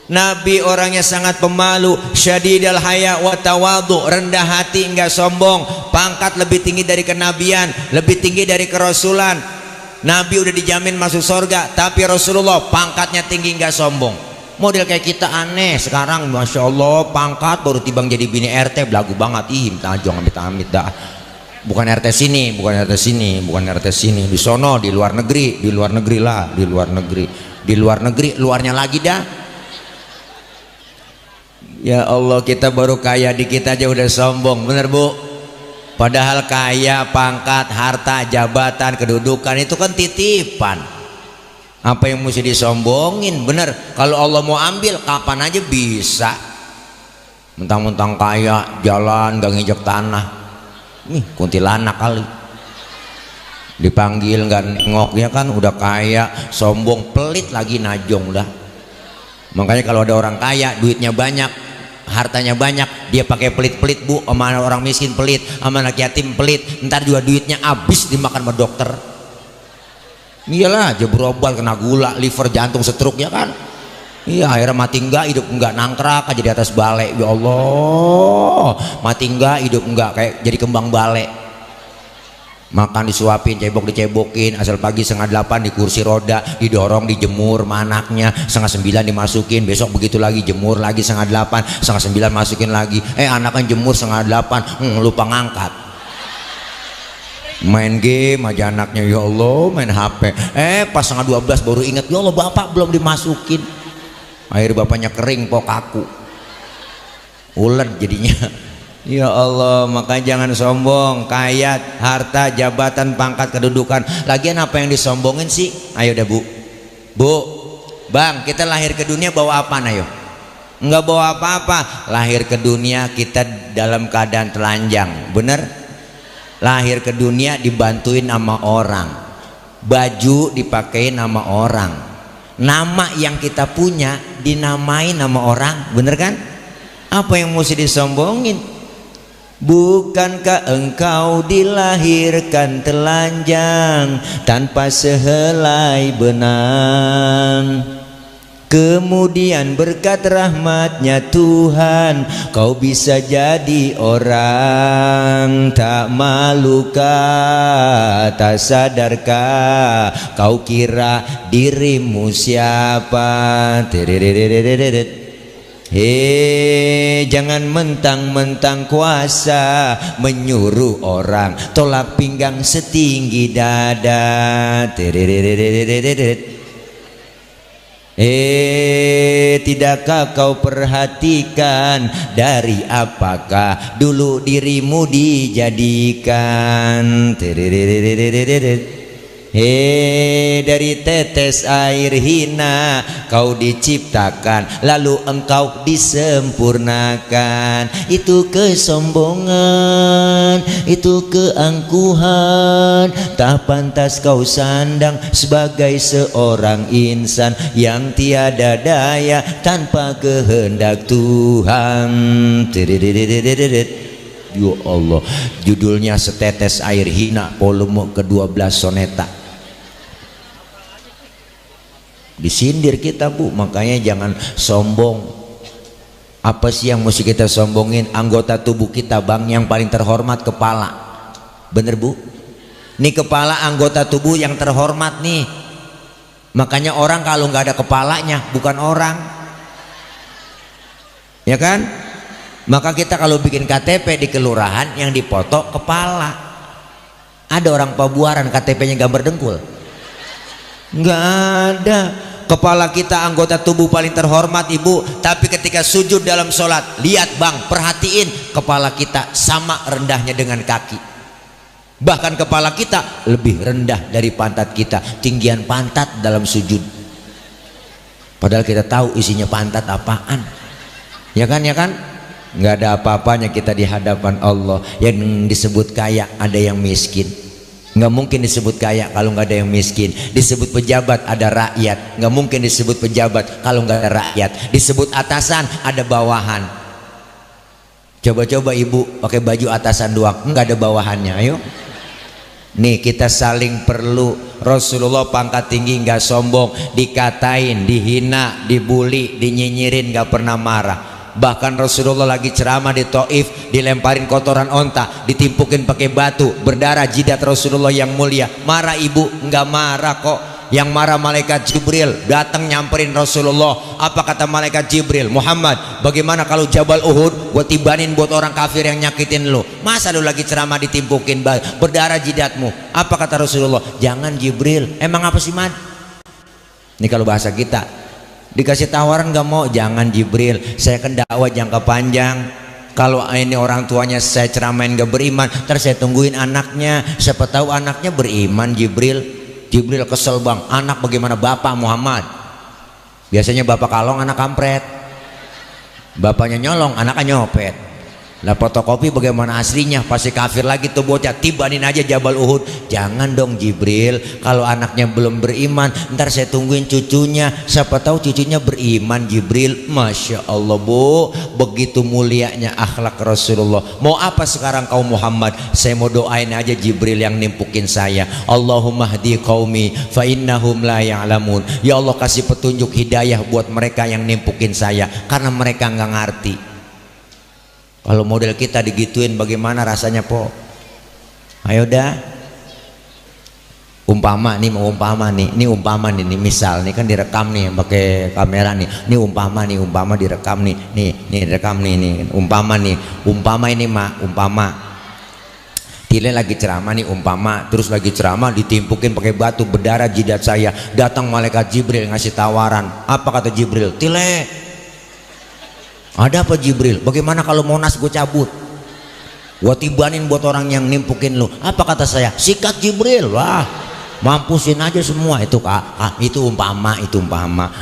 Nabi orangnya sangat pemalu, syadidal haya wa tawadhu, rendah hati, enggak sombong, pangkat lebih tinggi dari kenabian, lebih tinggi dari kerasulan. Nabi udah dijamin masuk surga, tapi Rasulullah pangkatnya tinggi, enggak sombong. Model kayak kita aneh sekarang, masya Allah, pangkat baru tibang jadi bini RT, belagu banget. Ih, tajong amit-amit dah. Bukan RT sini, bukan RT sini, bukan RT sini, di sono, di luar negeri lah, di luar negeri, luarnya lagi dah. Ya Allah, kita baru kaya dikit aja udah sombong, bener Bu? Padahal kaya, pangkat, harta, jabatan, kedudukan itu kan titipan. Apa yang mesti disombongin? Bener, kalau Allah mau ambil kapan aja bisa. Mentang-mentang kaya, jalan gak nginjek tanah. Nih kuntilanak kali, dipanggil nggak nengok, ya kan udah kaya, sombong, pelit lagi, najong dah. Makanya kalau ada orang kaya, duitnya banyak, hartanya banyak, dia pakai pelit-pelit Bu, sama orang miskin pelit, sama anak yatim pelit, ntar juga duitnya habis dimakan sama dokter. Iyalah, aja berobat kena gula, liver, jantung, stroke, ya kan. Iya, akhirnya mati enggak, hidup enggak, nangkrak aja di atas balai. Ya Allah, mati enggak, hidup enggak, kayak jadi kembang balai. Makan disuapin, dicebokin, asal pagi 7:30 di kursi roda, didorong, dijemur sama anaknya, 8:30 dimasukin, besok begitu lagi, jemur lagi 8:30, 8:30 masukin lagi. Anaknya jemur 7:30, lupa ngangkat. Main game aja anaknya, ya Allah, main HP. Pas 11:30 baru ingat, ya Allah, bapak belum dimasukin. Air bapaknya kering, pok kaku, ulet jadinya. Ya Allah, maka jangan sombong, kaya, harta, jabatan, pangkat, kedudukan. Lagian apa yang disombongin sih? Ayo dah Bu, Bang, kita lahir ke dunia bawa apa? Ayo, nggak bawa apa-apa. Lahir ke dunia kita dalam keadaan telanjang, bener? Lahir ke dunia dibantuin sama orang, baju dipakein sama orang, nama yang kita punya dinamain nama orang, bener kan? Apa yang mesti disombongin? Bukankah engkau dilahirkan telanjang tanpa sehelai benang? Kemudian berkat rahmatnya Tuhan kau bisa jadi orang. Tak malukah, tak sadarkah, kau kira dirimu siapa? Jangan mentang-mentang kuasa menyuruh orang tolak pinggang setinggi dada. Tidakkah kau perhatikan dari apakah dulu dirimu dijadikan? Dari tetes air hina kau diciptakan, lalu engkau disempurnakan. Itu kesombongan, itu keangkuhan, tak pantas kau sandang sebagai seorang insan yang tiada daya tanpa kehendak Tuhan. Ya Allah, judulnya Setetes Air Hina, volume ke-12 soneta. Disindir kita Bu, makanya jangan sombong. Apa sih yang mesti kita sombongin? Anggota tubuh kita Bang, yang paling terhormat kepala, bener Bu? Nih kepala anggota tubuh yang terhormat nih. Makanya orang kalau nggak ada kepalanya bukan orang, ya kan? Maka kita kalau bikin KTP di kelurahan yang dipoto kepala. Ada orang Pabuaran KTP-nya gambar dengkul? Nggak ada. Kepala kita anggota tubuh paling terhormat Ibu, tapi ketika sujud dalam sholat, lihat Bang, perhatiin kepala kita sama rendahnya dengan kaki. Bahkan kepala kita lebih rendah dari pantat kita, tinggian pantat dalam sujud. Padahal kita tahu isinya pantat apaan. Ya kan, ya kan? Nggak ada apa-apanya kita di hadapan Allah. Yang disebut kaya ada yang miskin. Nggak mungkin disebut kaya kalau nggak ada yang miskin. Disebut pejabat ada rakyat. Nggak mungkin disebut pejabat kalau nggak ada rakyat. Disebut atasan ada bawahan. Coba-coba ibu pakai baju atasan doang, nggak ada bawahannya. Ayo. Nih kita saling perlu. Rasulullah pangkat tinggi nggak sombong, dikatain, dihina, dibully, dinyinyirin nggak pernah marah. Bahkan Rasulullah lagi ceramah di Taif, dilemparin kotoran onta, ditimpukin pakai batu, berdarah jidat Rasulullah yang mulia. Marah ibu? Nggak marah kok. Yang marah malaikat Jibril, datang nyamperin Rasulullah. Apa kata malaikat Jibril? Muhammad, bagaimana kalau Jabal Uhud gue tibanin buat orang kafir yang nyakitin lu? Masa lu lagi ceramah ditimpukin berdarah jidatmu? Apa kata Rasulullah? Jangan Jibril. Emang apa sih, man? Ini kalau bahasa kita, dikasih tawaran gak mau. Jangan Jibril, saya kan dakwah jangka panjang. Kalau ini orang tuanya saya ceramain gak beriman, terus saya tungguin anaknya, siapa tahu anaknya beriman. Jibril kesel, bang, anak bagaimana bapak Muhammad? Biasanya bapak kalong, anak kampret. Bapaknya nyolong, anaknya nyopet. Lah fotokopi bagaimana aslinya? Pasti kafir lagi tuh bocah. Tibanin aja Jabal Uhud. Jangan dong Jibril, kalau anaknya belum beriman, ntar saya tungguin cucunya, siapa tahu cucunya beriman. Jibril, Masya Allah bu, begitu mulianya akhlak Rasulullah. Mau apa sekarang kau Muhammad? Saya mau doain aja Jibril yang nimpukin saya. Allahumma hdi qaumi fa innahum la ya'lamun. Ya Allah kasih petunjuk hidayah buat mereka yang nimpukin saya, karena mereka nggak ngerti. Kalau model kita digituin bagaimana rasanya po? Ayo dah. Umpama nih, mau umpama nih, ini umpama nih, misal nih kan direkam nih pakai kamera nih. Ini umpama direkam nih. Nih direkam nih, umpama ini mak, umpama. Tile lagi ceramah nih umpama, terus lagi ceramah ditimpukin pakai batu, berdarah jidat saya. Datang malaikat Jibril ngasih tawaran. Apa kata Jibril? Tile, ada apa Jibril? Bagaimana kalau Monas gue cabut? Gue tibanin buat orang yang nimpukin lu. Apa kata saya? Sikat Jibril. Wah, mampusin aja semua. Itu itu umpama.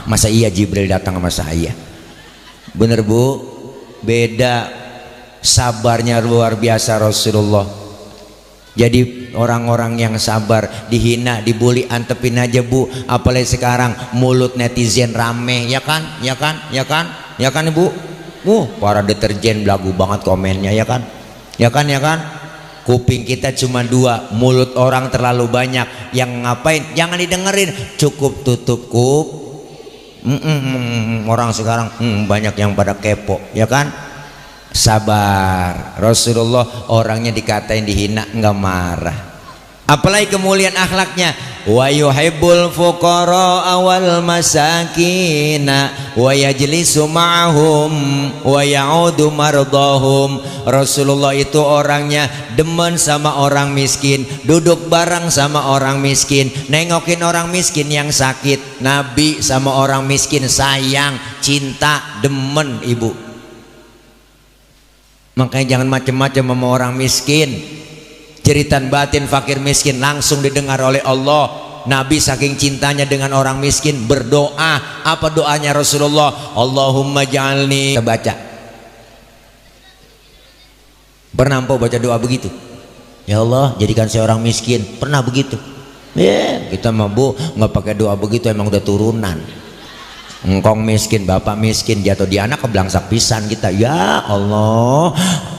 Masa iya Jibril datang sama saya? Bener bu? Beda. Sabarnya luar biasa Rasulullah. Jadi orang-orang yang sabar, dihina, dibully, antepin aja bu. Apalagi sekarang mulut netizen rame, ya kan? Ya kan ibu? Para deterjen belagu banget komennya, ya kan? Kuping kita cuma dua, mulut orang terlalu banyak. Yang ngapain? Jangan didengerin, cukup tutup orang sekarang banyak yang pada kepo, ya kan? Sabar. Rasulullah orangnya dikatain, dihina, nggak marah. Apalagi kemuliaan akhlaknya. Wa yuhibbul fuqara wal masakina wa yajlisu ma'hum wa ya'udu mardahum. Rasulullah itu orangnya demen sama orang miskin, duduk bareng sama orang miskin, nengokin orang miskin yang sakit. Nabi sama orang miskin sayang, cinta, demen ibu. Makanya jangan macam-macam sama orang miskin. Jeritan batin fakir miskin langsung didengar oleh Allah. Nabi saking cintanya dengan orang miskin berdoa. Apa doanya Rasulullah? Allahumma ja'alni. Kita baca. Pernah empau baca doa begitu? Ya Allah jadikan saya orang miskin. Pernah begitu? Kita mah bu nggak pakai doa begitu, emang udah turunan. Engkong miskin, bapak miskin, jatuh di anak keblangsak pisan kita. Ya Allah,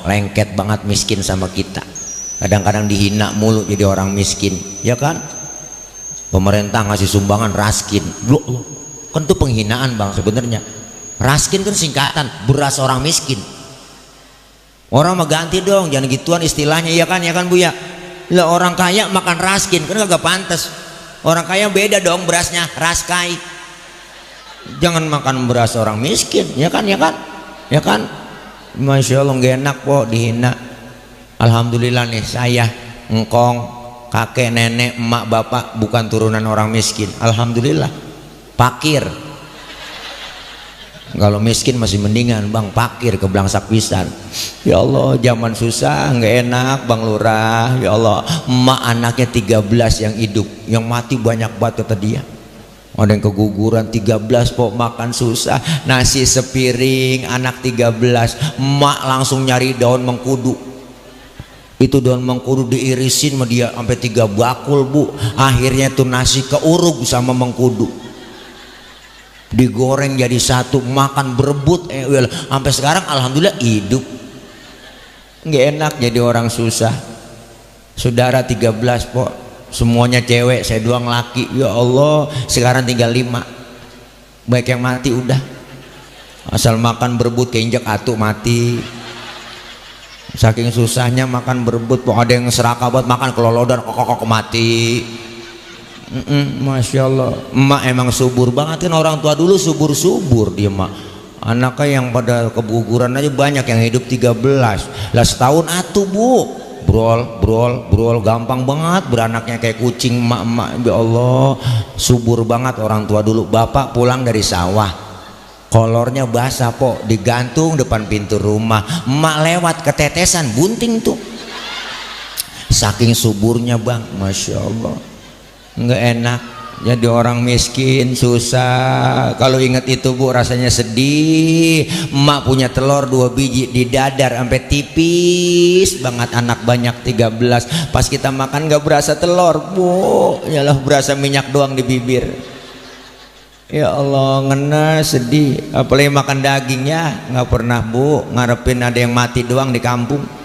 lengket banget miskin sama kita. Kadang-kadang dihina mulu jadi orang miskin, ya kan? Pemerintah ngasih sumbangan raskin, loh, kan itu penghinaan bang sebenarnya. Raskin kan singkatan beras orang miskin. Orang mah ganti dong, jangan gituan istilahnya, ya kan bu ya? Lah orang kaya makan raskin kan kagak pantas. Orang kaya beda dong berasnya, raskai. Jangan makan beras orang miskin, ya kan? Masya Allah gak enak kok dihina. Alhamdulillah nih saya, engkong, kakek, nenek, emak, bapak bukan turunan orang miskin. Alhamdulillah. Fakir. Kalau miskin masih mendingan bang, pakir ke belangsak pisan. Ya Allah, zaman susah nggak enak bang lurah. Ya Allah, emak anaknya 13 yang hidup, yang mati banyak banget kata dia. Ada yang keguguran 13 pok, makan susah, nasi sepiring, anak 13. Emak langsung nyari daun mengkudu. Itu daun mengkudu diirisin sama dia sampai 3 bakul bu. Akhirnya tuh nasi keurug sama mengkudu, digoreng jadi satu, makan berebut. Sampai sekarang alhamdulillah hidup. Nggak enak jadi orang susah. Saudara 13 pok, semuanya cewek, saya doang laki. Ya Allah, sekarang tinggal 5. Baik yang mati udah, asal makan berebut keinjak atuh mati. Saking susahnya makan berebut, ada yang serakah buat makan kelolodan kok mati. Masya Allah, emak emang subur banget kan. Orang tua dulu subur-subur dia mak. Anaknya yang pada keguguran aja banyak yang hidup 13 lah setahun atuh bu. Brol gampang banget beranaknya kayak kucing emak-emak. Ya Allah, subur banget orang tua dulu. Bapak pulang dari sawah, kolornya basah pok, digantung depan pintu rumah. Emak lewat ketetesan bunting tuh. Saking suburnya bang, Masya Allah. Nggak enak jadi orang miskin, susah. Kalau ingat itu bu rasanya sedih. Emak punya telur 2 biji di dadar sampai tipis banget, anak banyak 13. Pas kita makan nggak berasa telur bu, yalah berasa minyak doang di bibir. Ya Allah, ngena sedih. Apalagi makan dagingnya nggak pernah bu ngarepin ada yang mati doang di kampung.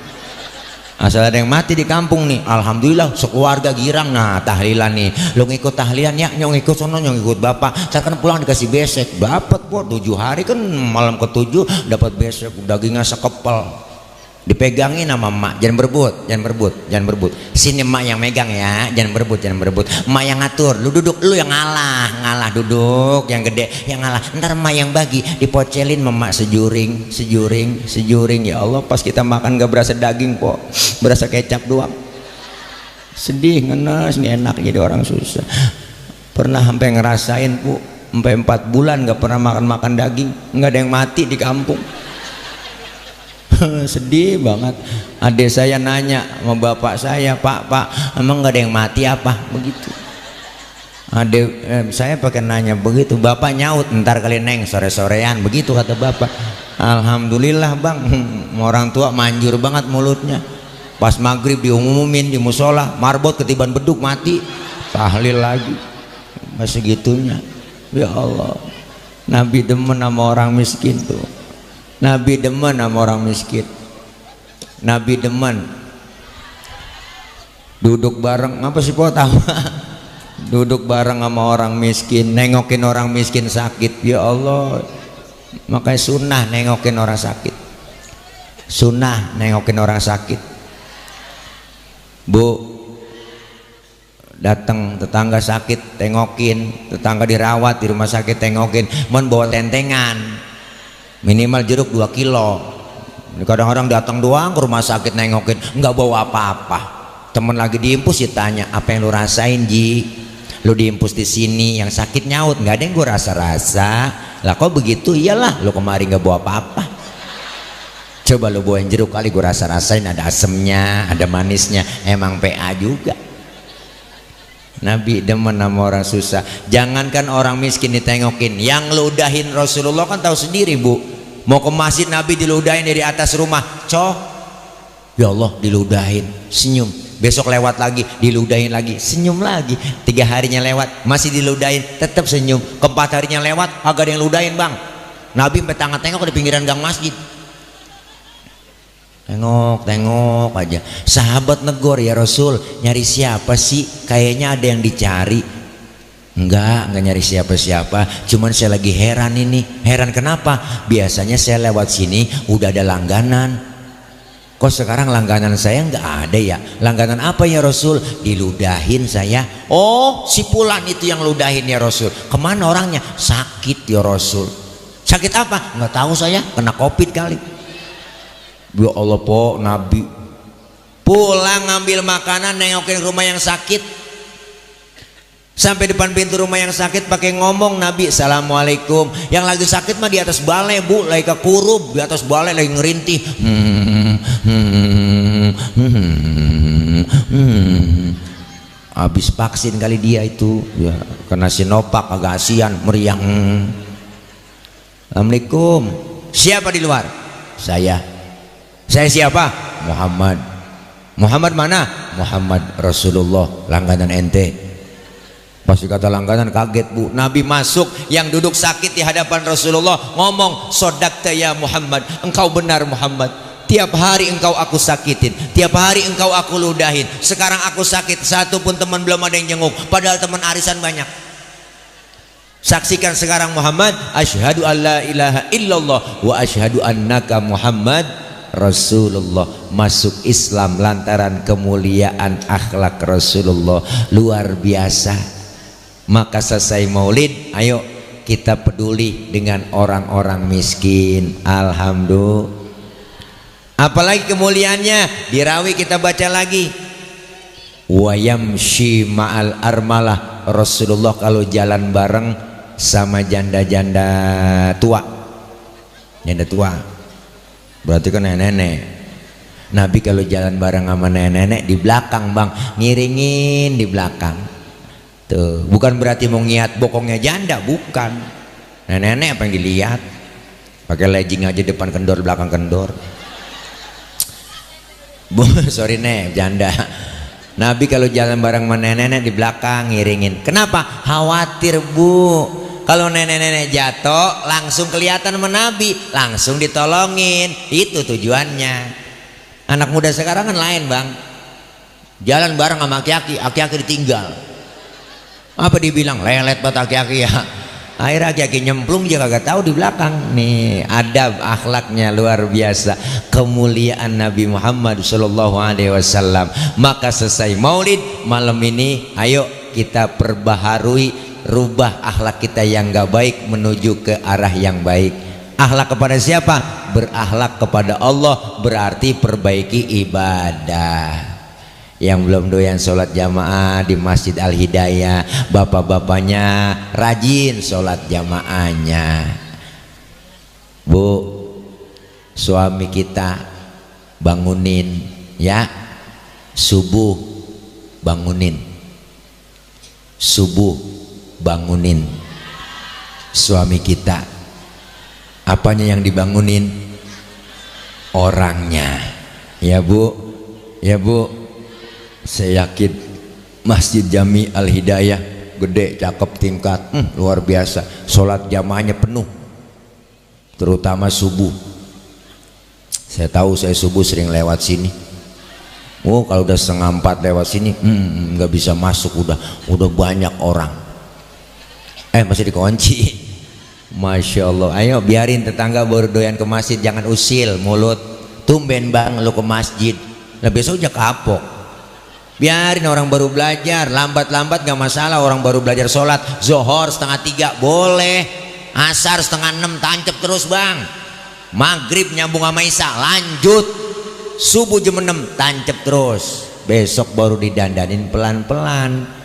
Asal ada yang mati di kampung nih, alhamdulillah sekeluarga girang. Nah tahlilan nih, lu ngikut tahlilan ya, nyong ikut sono, nyong ikut bapak. Saya kan pulang dikasih besek, dapat po 7 hari kan, malam ke-7 dapat besek, dagingnya sekepel. Dipegangin sama emak, jangan berebut. Sini emak yang megang ya, jangan berebut. Emak yang ngatur, lu duduk, lu yang ngalah duduk, yang gede yang ngalah. Ntar emak yang bagi, dipocelin emak sejuring. Ya Allah, pas kita makan gak berasa daging po, berasa kecap doang. Sedih, ngenes, nggak enak jadi orang susah. Pernah sampai ngerasain bu, sampai 4 bulan gak pernah makan daging, nggak ada yang mati di kampung. Sedih banget. Adik saya nanya sama bapak saya, pak emang nggak ada yang mati apa begitu. Adik saya pakai nanya begitu, bapak nyaut ntar kali neng sore-sorean begitu kata bapak. Alhamdulillah bang, orang tua manjur banget mulutnya. Pas maghrib diumumin di musola, marbot ketiban beduk mati, tahlil lagi masih gitunya. Ya Allah, Nabi demen sama orang miskin tuh. Nabi demen sama orang miskin. Nabi demen duduk bareng, apa sih po tahu? Duduk bareng sama orang miskin, nengokin orang miskin sakit. Ya Allah, makanya sunnah nengokin orang sakit. Sunnah nengokin orang sakit. Bu, datang tetangga sakit tengokin, tetangga dirawat di rumah sakit tengokin. Mon bawa tentengan, minimal jeruk 2 kilo. Kadang-kadang datang doang ke rumah sakit nengokin, nggak bawa apa-apa. Temen lagi diimpus ditanya, apa yang lu rasain Ji? Lu diimpus di sini, yang sakit nyaut, nggak ada yang gue rasa-rasa. Lah kok begitu? Iyalah, lu kemarin nggak bawa apa-apa. Coba lu bawain jeruk kali gue rasa-rasain, ada asemnya, ada manisnya, emang PA juga. Nabi demen sama orang susah. Jangankan orang miskin ditengokin, yang ludahin Rasulullah kan tahu sendiri bu. Mau ke masjid Nabi diludahin dari atas rumah, ya Allah diludahin, senyum. Besok lewat lagi, diludahin lagi, senyum lagi. 3 harinya lewat, masih diludahin, tetap senyum. Ke-4 harinya lewat, agak ada yang ludahin bang. Nabi sampai tangan tengok di pinggiran gang masjid. Tengok aja. Sahabat negor, ya Rasul, nyari siapa sih? Kayaknya ada yang dicari. Enggak nyari siapa-siapa, cuman saya lagi heran ini. Heran kenapa? Biasanya saya lewat sini udah ada langganan, kok sekarang langganan saya enggak ada ya? Langganan apa ya Rasul? Diludahin saya. Oh, si Fulan itu yang ludahin ya Rasul. Kemana orangnya? Sakit ya Rasul. Sakit apa? Enggak tahu saya, kena COVID kali. Ya Allah po, Nabi pulang ngambil makanan nengokin rumah yang sakit. Sampai depan pintu rumah yang sakit pakai ngomong Nabi, assalamualaikum. Yang lagi sakit mah di atas balai bu, lagi kekurub di atas balai lagi ngerintih. Habis vaksin kali dia itu, ya kena Sinovac agak asian meriang. Assalamualaikum. Siapa di luar? Saya. Saya siapa? Muhammad. Muhammad mana? Muhammad Rasulullah, langganan ente. Pasti kata langganan kaget bu. Nabi masuk, yang duduk sakit di hadapan Rasulullah ngomong, sodakta ya Muhammad, engkau benar Muhammad. Tiap hari engkau aku sakitin, tiap hari engkau aku ludahin. Sekarang aku sakit, satu pun teman belum ada yang jenguk, padahal teman arisan banyak. Saksikan sekarang Muhammad, asyhadu alla ilaha illallah wa asyhadu annaka Muhammad Rasulullah. Masuk Islam lantaran kemuliaan akhlak Rasulullah, luar biasa. Maka selesai maulid, ayo kita peduli dengan orang-orang miskin. Alhamdulillah. Apalagi kemuliaannya, di Rawi kita baca lagi, wa yamshi ma'al armalah. Rasulullah kalau jalan bareng sama janda-janda tua. Janda tua berarti kan nenek-nenek. Nabi kalau jalan bareng sama nenek-nenek di belakang bang, ngiringin di belakang. Tuh, bukan berarti mau ngiat bokongnya janda, bukan. Nenek-nenek apa yang dilihat? Pakai legging aja depan kendor, belakang kendor. Bu, sorry nek, janda. Nabi kalau jalan bareng sama nenek-nenek di belakang ngiringin. Kenapa? Khawatir bu, kalau nenek-nenek jatuh langsung kelihatan sama Nabi, langsung ditolongin. Itu tujuannya. Anak muda sekarang kan lain bang, jalan bareng sama aki-aki, aki-aki ditinggal. Apa dibilang lelet buat aki-aki ya. Akhirnya aki-aki nyemplung juga kagak tahu di belakang. Nih adab akhlaknya luar biasa, kemuliaan Nabi Muhammad sallallahu alaihi wasallam. Maka selesai maulid malam ini, ayo kita perbaharui, rubah akhlak kita yang gak baik menuju ke arah yang baik. Akhlak kepada siapa? Berakhlak kepada Allah, berarti perbaiki ibadah. Yang belum doyan sholat jamaah di Masjid Al Hidayah, bapak-bapaknya rajin sholat jamaahnya. Bu, suami kita bangunin ya, subuh bangunin, subuh bangunin suami kita. Apanya yang dibangunin? Orangnya. Ya bu, ya bu. Saya yakin Masjid Jami Al Hidayah gede, cakep, tingkat, luar biasa. Sholat jamaahnya penuh, terutama subuh. Saya tahu, saya subuh sering lewat sini. Oh kalau udah 3:30 lewat sini, nggak bisa masuk, udah banyak orang. Masih dikunci. Masya Allah. Ayo biarin tetangga baru doyan ke masjid, jangan usil mulut. Tumben bang lu ke masjid, nah besok aja kapok. Biarin orang baru belajar, lambat-lambat gak masalah. Orang baru belajar sholat, Zohor 2:30 boleh, Asar 5:30 tancap terus bang. Maghrib nyambung sama Isya lanjut, Subuh jam 6 tancap terus. Besok baru didandanin pelan-pelan.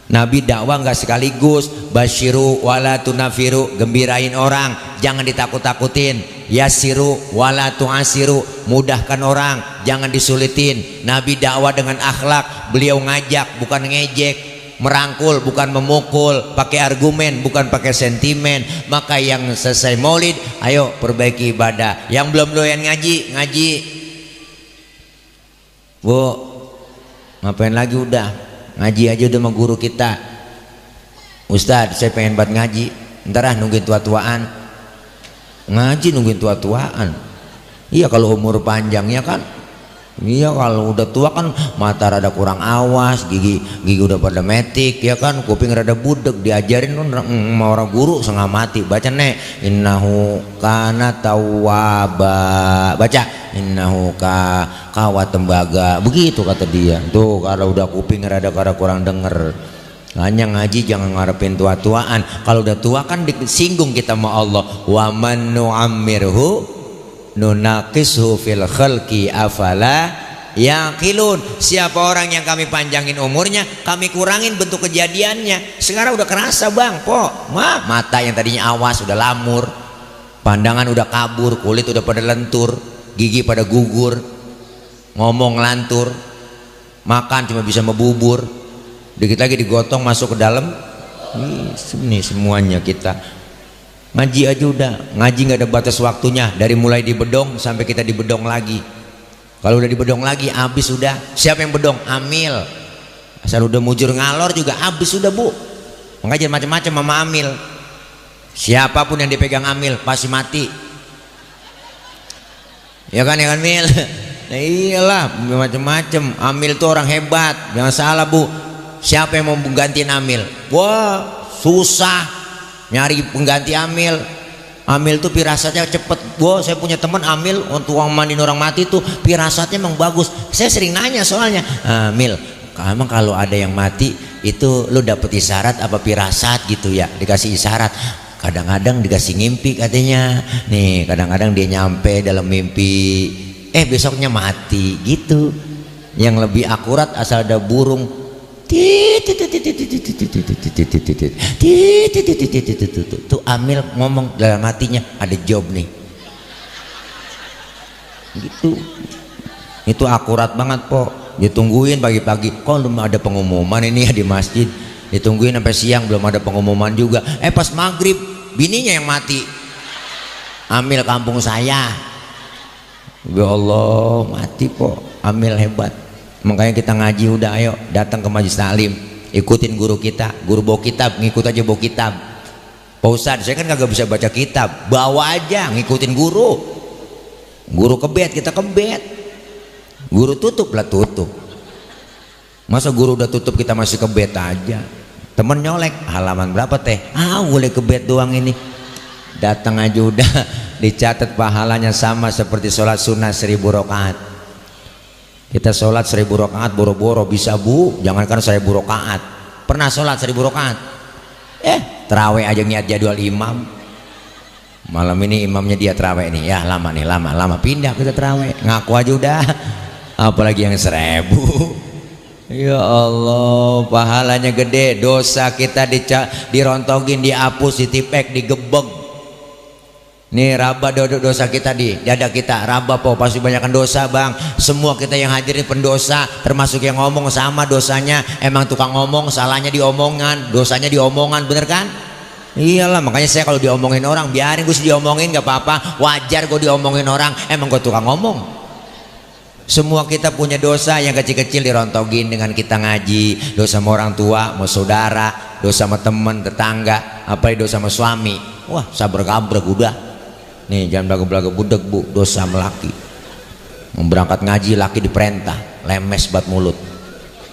Nabi dakwah nggak sekaligus, basyiru wala tunafiru, gembirain orang, jangan ditakut-takutin. Yasiru wala tu'asiru, mudahkan orang, jangan disulitin. Nabi dakwah dengan akhlak, beliau ngajak bukan ngejek, merangkul bukan memukul, pakai argumen bukan pakai sentimen. Maka yang selesai maulid, ayo perbaiki ibadah. Yang belum doyan ngaji, ngaji. Bu, ngapain lagi, udah ngaji aja udah sama guru kita. Ustadz saya pengen banget ngaji, ntar nungguin tua-tuaan. Ngaji nungguin tua-tuaan? Iya kalau umur panjangnya kan. Iya kalau udah tua kan mata rada kurang awas, gigi udah pada metik ya kan, kuping rada budek, diajarin sama orang guru setengah mati. Baca nek, innahu kana tawwaba, baca innahu kawat tembaga, begitu kata dia. Tuh kalau udah kuping rada kurang denger. Hanya ngaji jangan ngarepin tua-tuaan. Kalau udah tua kan disinggung kita sama Allah. Wa man nu'ammirhu nunaqishu fil khalqi afala yaqilun. Siapa orang yang kami panjangin umurnya, kami kurangin bentuk kejadiannya. Sekarang udah kerasa bang, mata yang tadinya awas udah lamur, pandangan udah kabur, kulit udah pada lentur, gigi pada gugur, ngomong lantur, makan cuma bisa membubur, dikit lagi digotong masuk ke dalam. Ini semuanya kita ngaji aja udah, ngaji nggak ada batas waktunya, dari mulai di bedong sampai kita di bedong lagi. Kalau udah di bedong lagi habis udah. Siapa yang bedong? Amil. Asal udah mujur ngalor juga habis udah bu. Mengajar macam-macam sama amil. Siapapun yang dipegang amil pasti mati. Ya kan Mil? Nah, iyalah macam-macam. Amil tuh orang hebat, jangan salah bu. Siapa yang mau menggantiin amil? Wah susah nyari pengganti amil. Amil tuh pirasatnya cepet. Wah saya punya teman amil untuk mandiin orang mati tuh pirasatnya emang bagus. Saya sering nanya soalnya, Amil, emang kalau ada yang mati itu lu dapet isyarat apa pirasat gitu ya? Dikasih isyarat. Kadang-kadang dikasih ngimpi katanya. Nih kadang-kadang dia nyampe dalam mimpi, besoknya mati gitu. Yang lebih akurat asal ada burung tuh amil ngomong dalam hatinya, ada job nih gitu. Itu akurat banget po. Ditungguin pagi-pagi, kok belum ada pengumuman ini ya di masjid. Ditungguin sampai siang belum ada pengumuman juga. Pas maghrib bininya yang mati. Amil kampung saya, ya Allah mati po. Amil hebat. Makanya kita ngaji udah, ayo datang ke majelis taklim, ikutin guru kita, guru bawa kitab, ngikut aja bawa kitab. Pak Ustadz, saya kan kagak bisa baca kitab, bawa aja ngikutin guru. Guru kebet, kita kebet. Guru tutup lah tutup. Masa guru udah tutup kita masih kebet aja? Temen nyolek, halaman berapa teh? Boleh kebet doang ini. Datang aja udah, dicatat pahalanya sama seperti sholat sunnah 1000 rakaat. Kita sholat 1000 rakaat boro-boro bisa bu, jangankan 1000 rakaat. Pernah sholat 1000 rakaat? Terawih aja niat jadwal imam. Malam ini imamnya dia terawih nih, ya lama nih, lama pindah kita terawih. Ngaku aja udah, apalagi yang 1000. Ya Allah, pahalanya gede, dosa kita dirontogin, dihapus, ditipek, digebeg. Nih raba dosa kita di dada kita, raba po pasti banyakkan dosa bang. Semua kita yang hadir ini pendosa, termasuk yang ngomong sama dosanya. Emang tukang ngomong, salahnya di omongan, dosanya di omongan, bener kan? Iyalah, makanya saya kalau diomongin orang biarin, gue diomongin gak apa-apa, wajar gue diomongin orang, emang gue tukang ngomong. Semua kita punya dosa yang kecil-kecil dirontogin dengan kita ngaji. Dosa sama orang tua, sama saudara, dosa sama teman, tetangga, apalagi dosa sama suami. Wah sabar kabrek udah. Nih jangan belaga-belaga budek bu, dosa melaki. Berangkat ngaji laki diperintah, lemes bat mulut.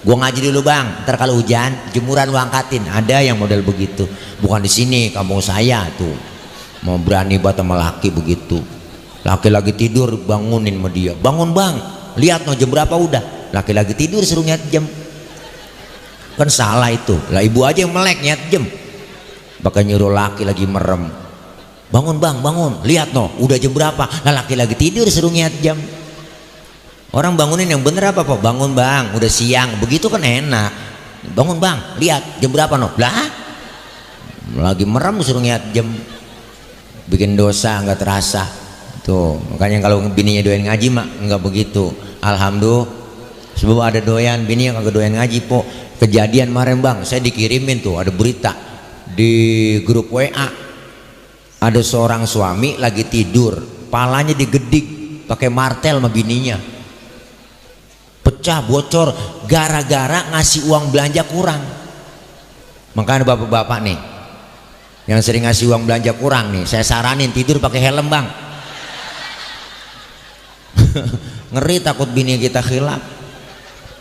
Gua ngaji dulu bang, ntar kalau hujan jemuran lu angkatin. Ada yang model begitu. Bukan di sini, kampung saya tuh. Mau berani bat sama laki begitu. Laki lagi tidur bangunin sama dia. Bangun bang, lihat no jam berapa udah. Laki lagi tidur suruh nyat jam. Kan salah itu. Lah ibu aja yang melek nyat jam. Bakal nyuruh laki lagi merem. Bangun bang, bangun, lihat no, udah jam berapa? Nah laki lagi tidur suruh ngiat jam. Orang bangunin yang bener apa po? Bangun bang, udah siang, begitu kan enak. Bangun bang, lihat jam berapa no? Lah, lagi merem suruh ngiat jam, bikin dosa nggak terasa. Tuh, makanya kalau bininya doyan ngaji mak nggak begitu. Alhamdulillah, sebab ada doyan, bini yang kagak doyan ngaji po. Kejadian kemarin bang, saya dikirimin tuh ada berita di grup WA. Ada seorang suami lagi tidur, palanya digedik pakai martel sama bininya, pecah bocor gara-gara ngasih uang belanja kurang. Makanya bapak-bapak nih yang sering ngasih uang belanja kurang nih, saya saranin tidur pakai helm bang. Ngeri, takut bini kita khilaf,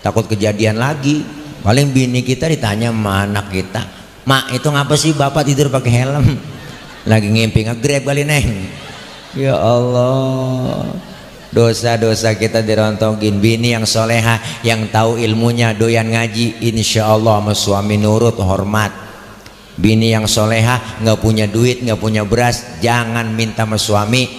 takut kejadian lagi. Paling bini kita ditanya sama anak kita, mak itu ngapa sih bapak tidur pakai helm? Lagi ngimpi nge-grab kali neng. Ya Allah, dosa-dosa kita dirontogin. Bini yang soleha, yang tahu ilmunya, doyan ngaji, insya Allah sama suami nurut, hormat. Bini yang soleha, nggak punya duit, nggak punya beras, jangan minta sama suami.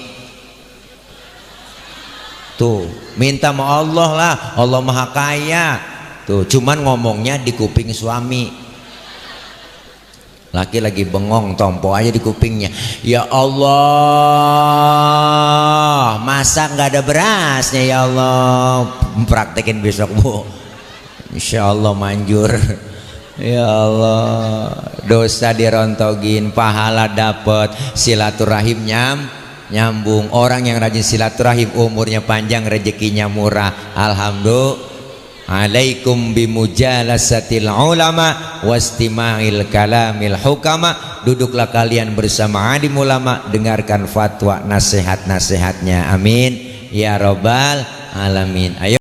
tuh minta sama Allah lah, Allah maha kaya tuh, cuman ngomongnya di kuping suami. Laki lagi bengong, tompo aja di kupingnya, ya Allah masa nggak ada berasnya ya Allah. Praktekin besok bu, insya Allah manjur. Ya Allah, dosa dirontogin, pahala dapet, silaturahim nyambung. Orang yang rajin silaturahim umurnya panjang, rezekinya murah. Alhamdulillah. Alaikum bimujalasatil ulama wastima'il kalamil hukama. Duduklah kalian bersama alim ulama, dengarkan fatwa nasihat-nasihatnya. Amin ya rabbal alamin. Ayo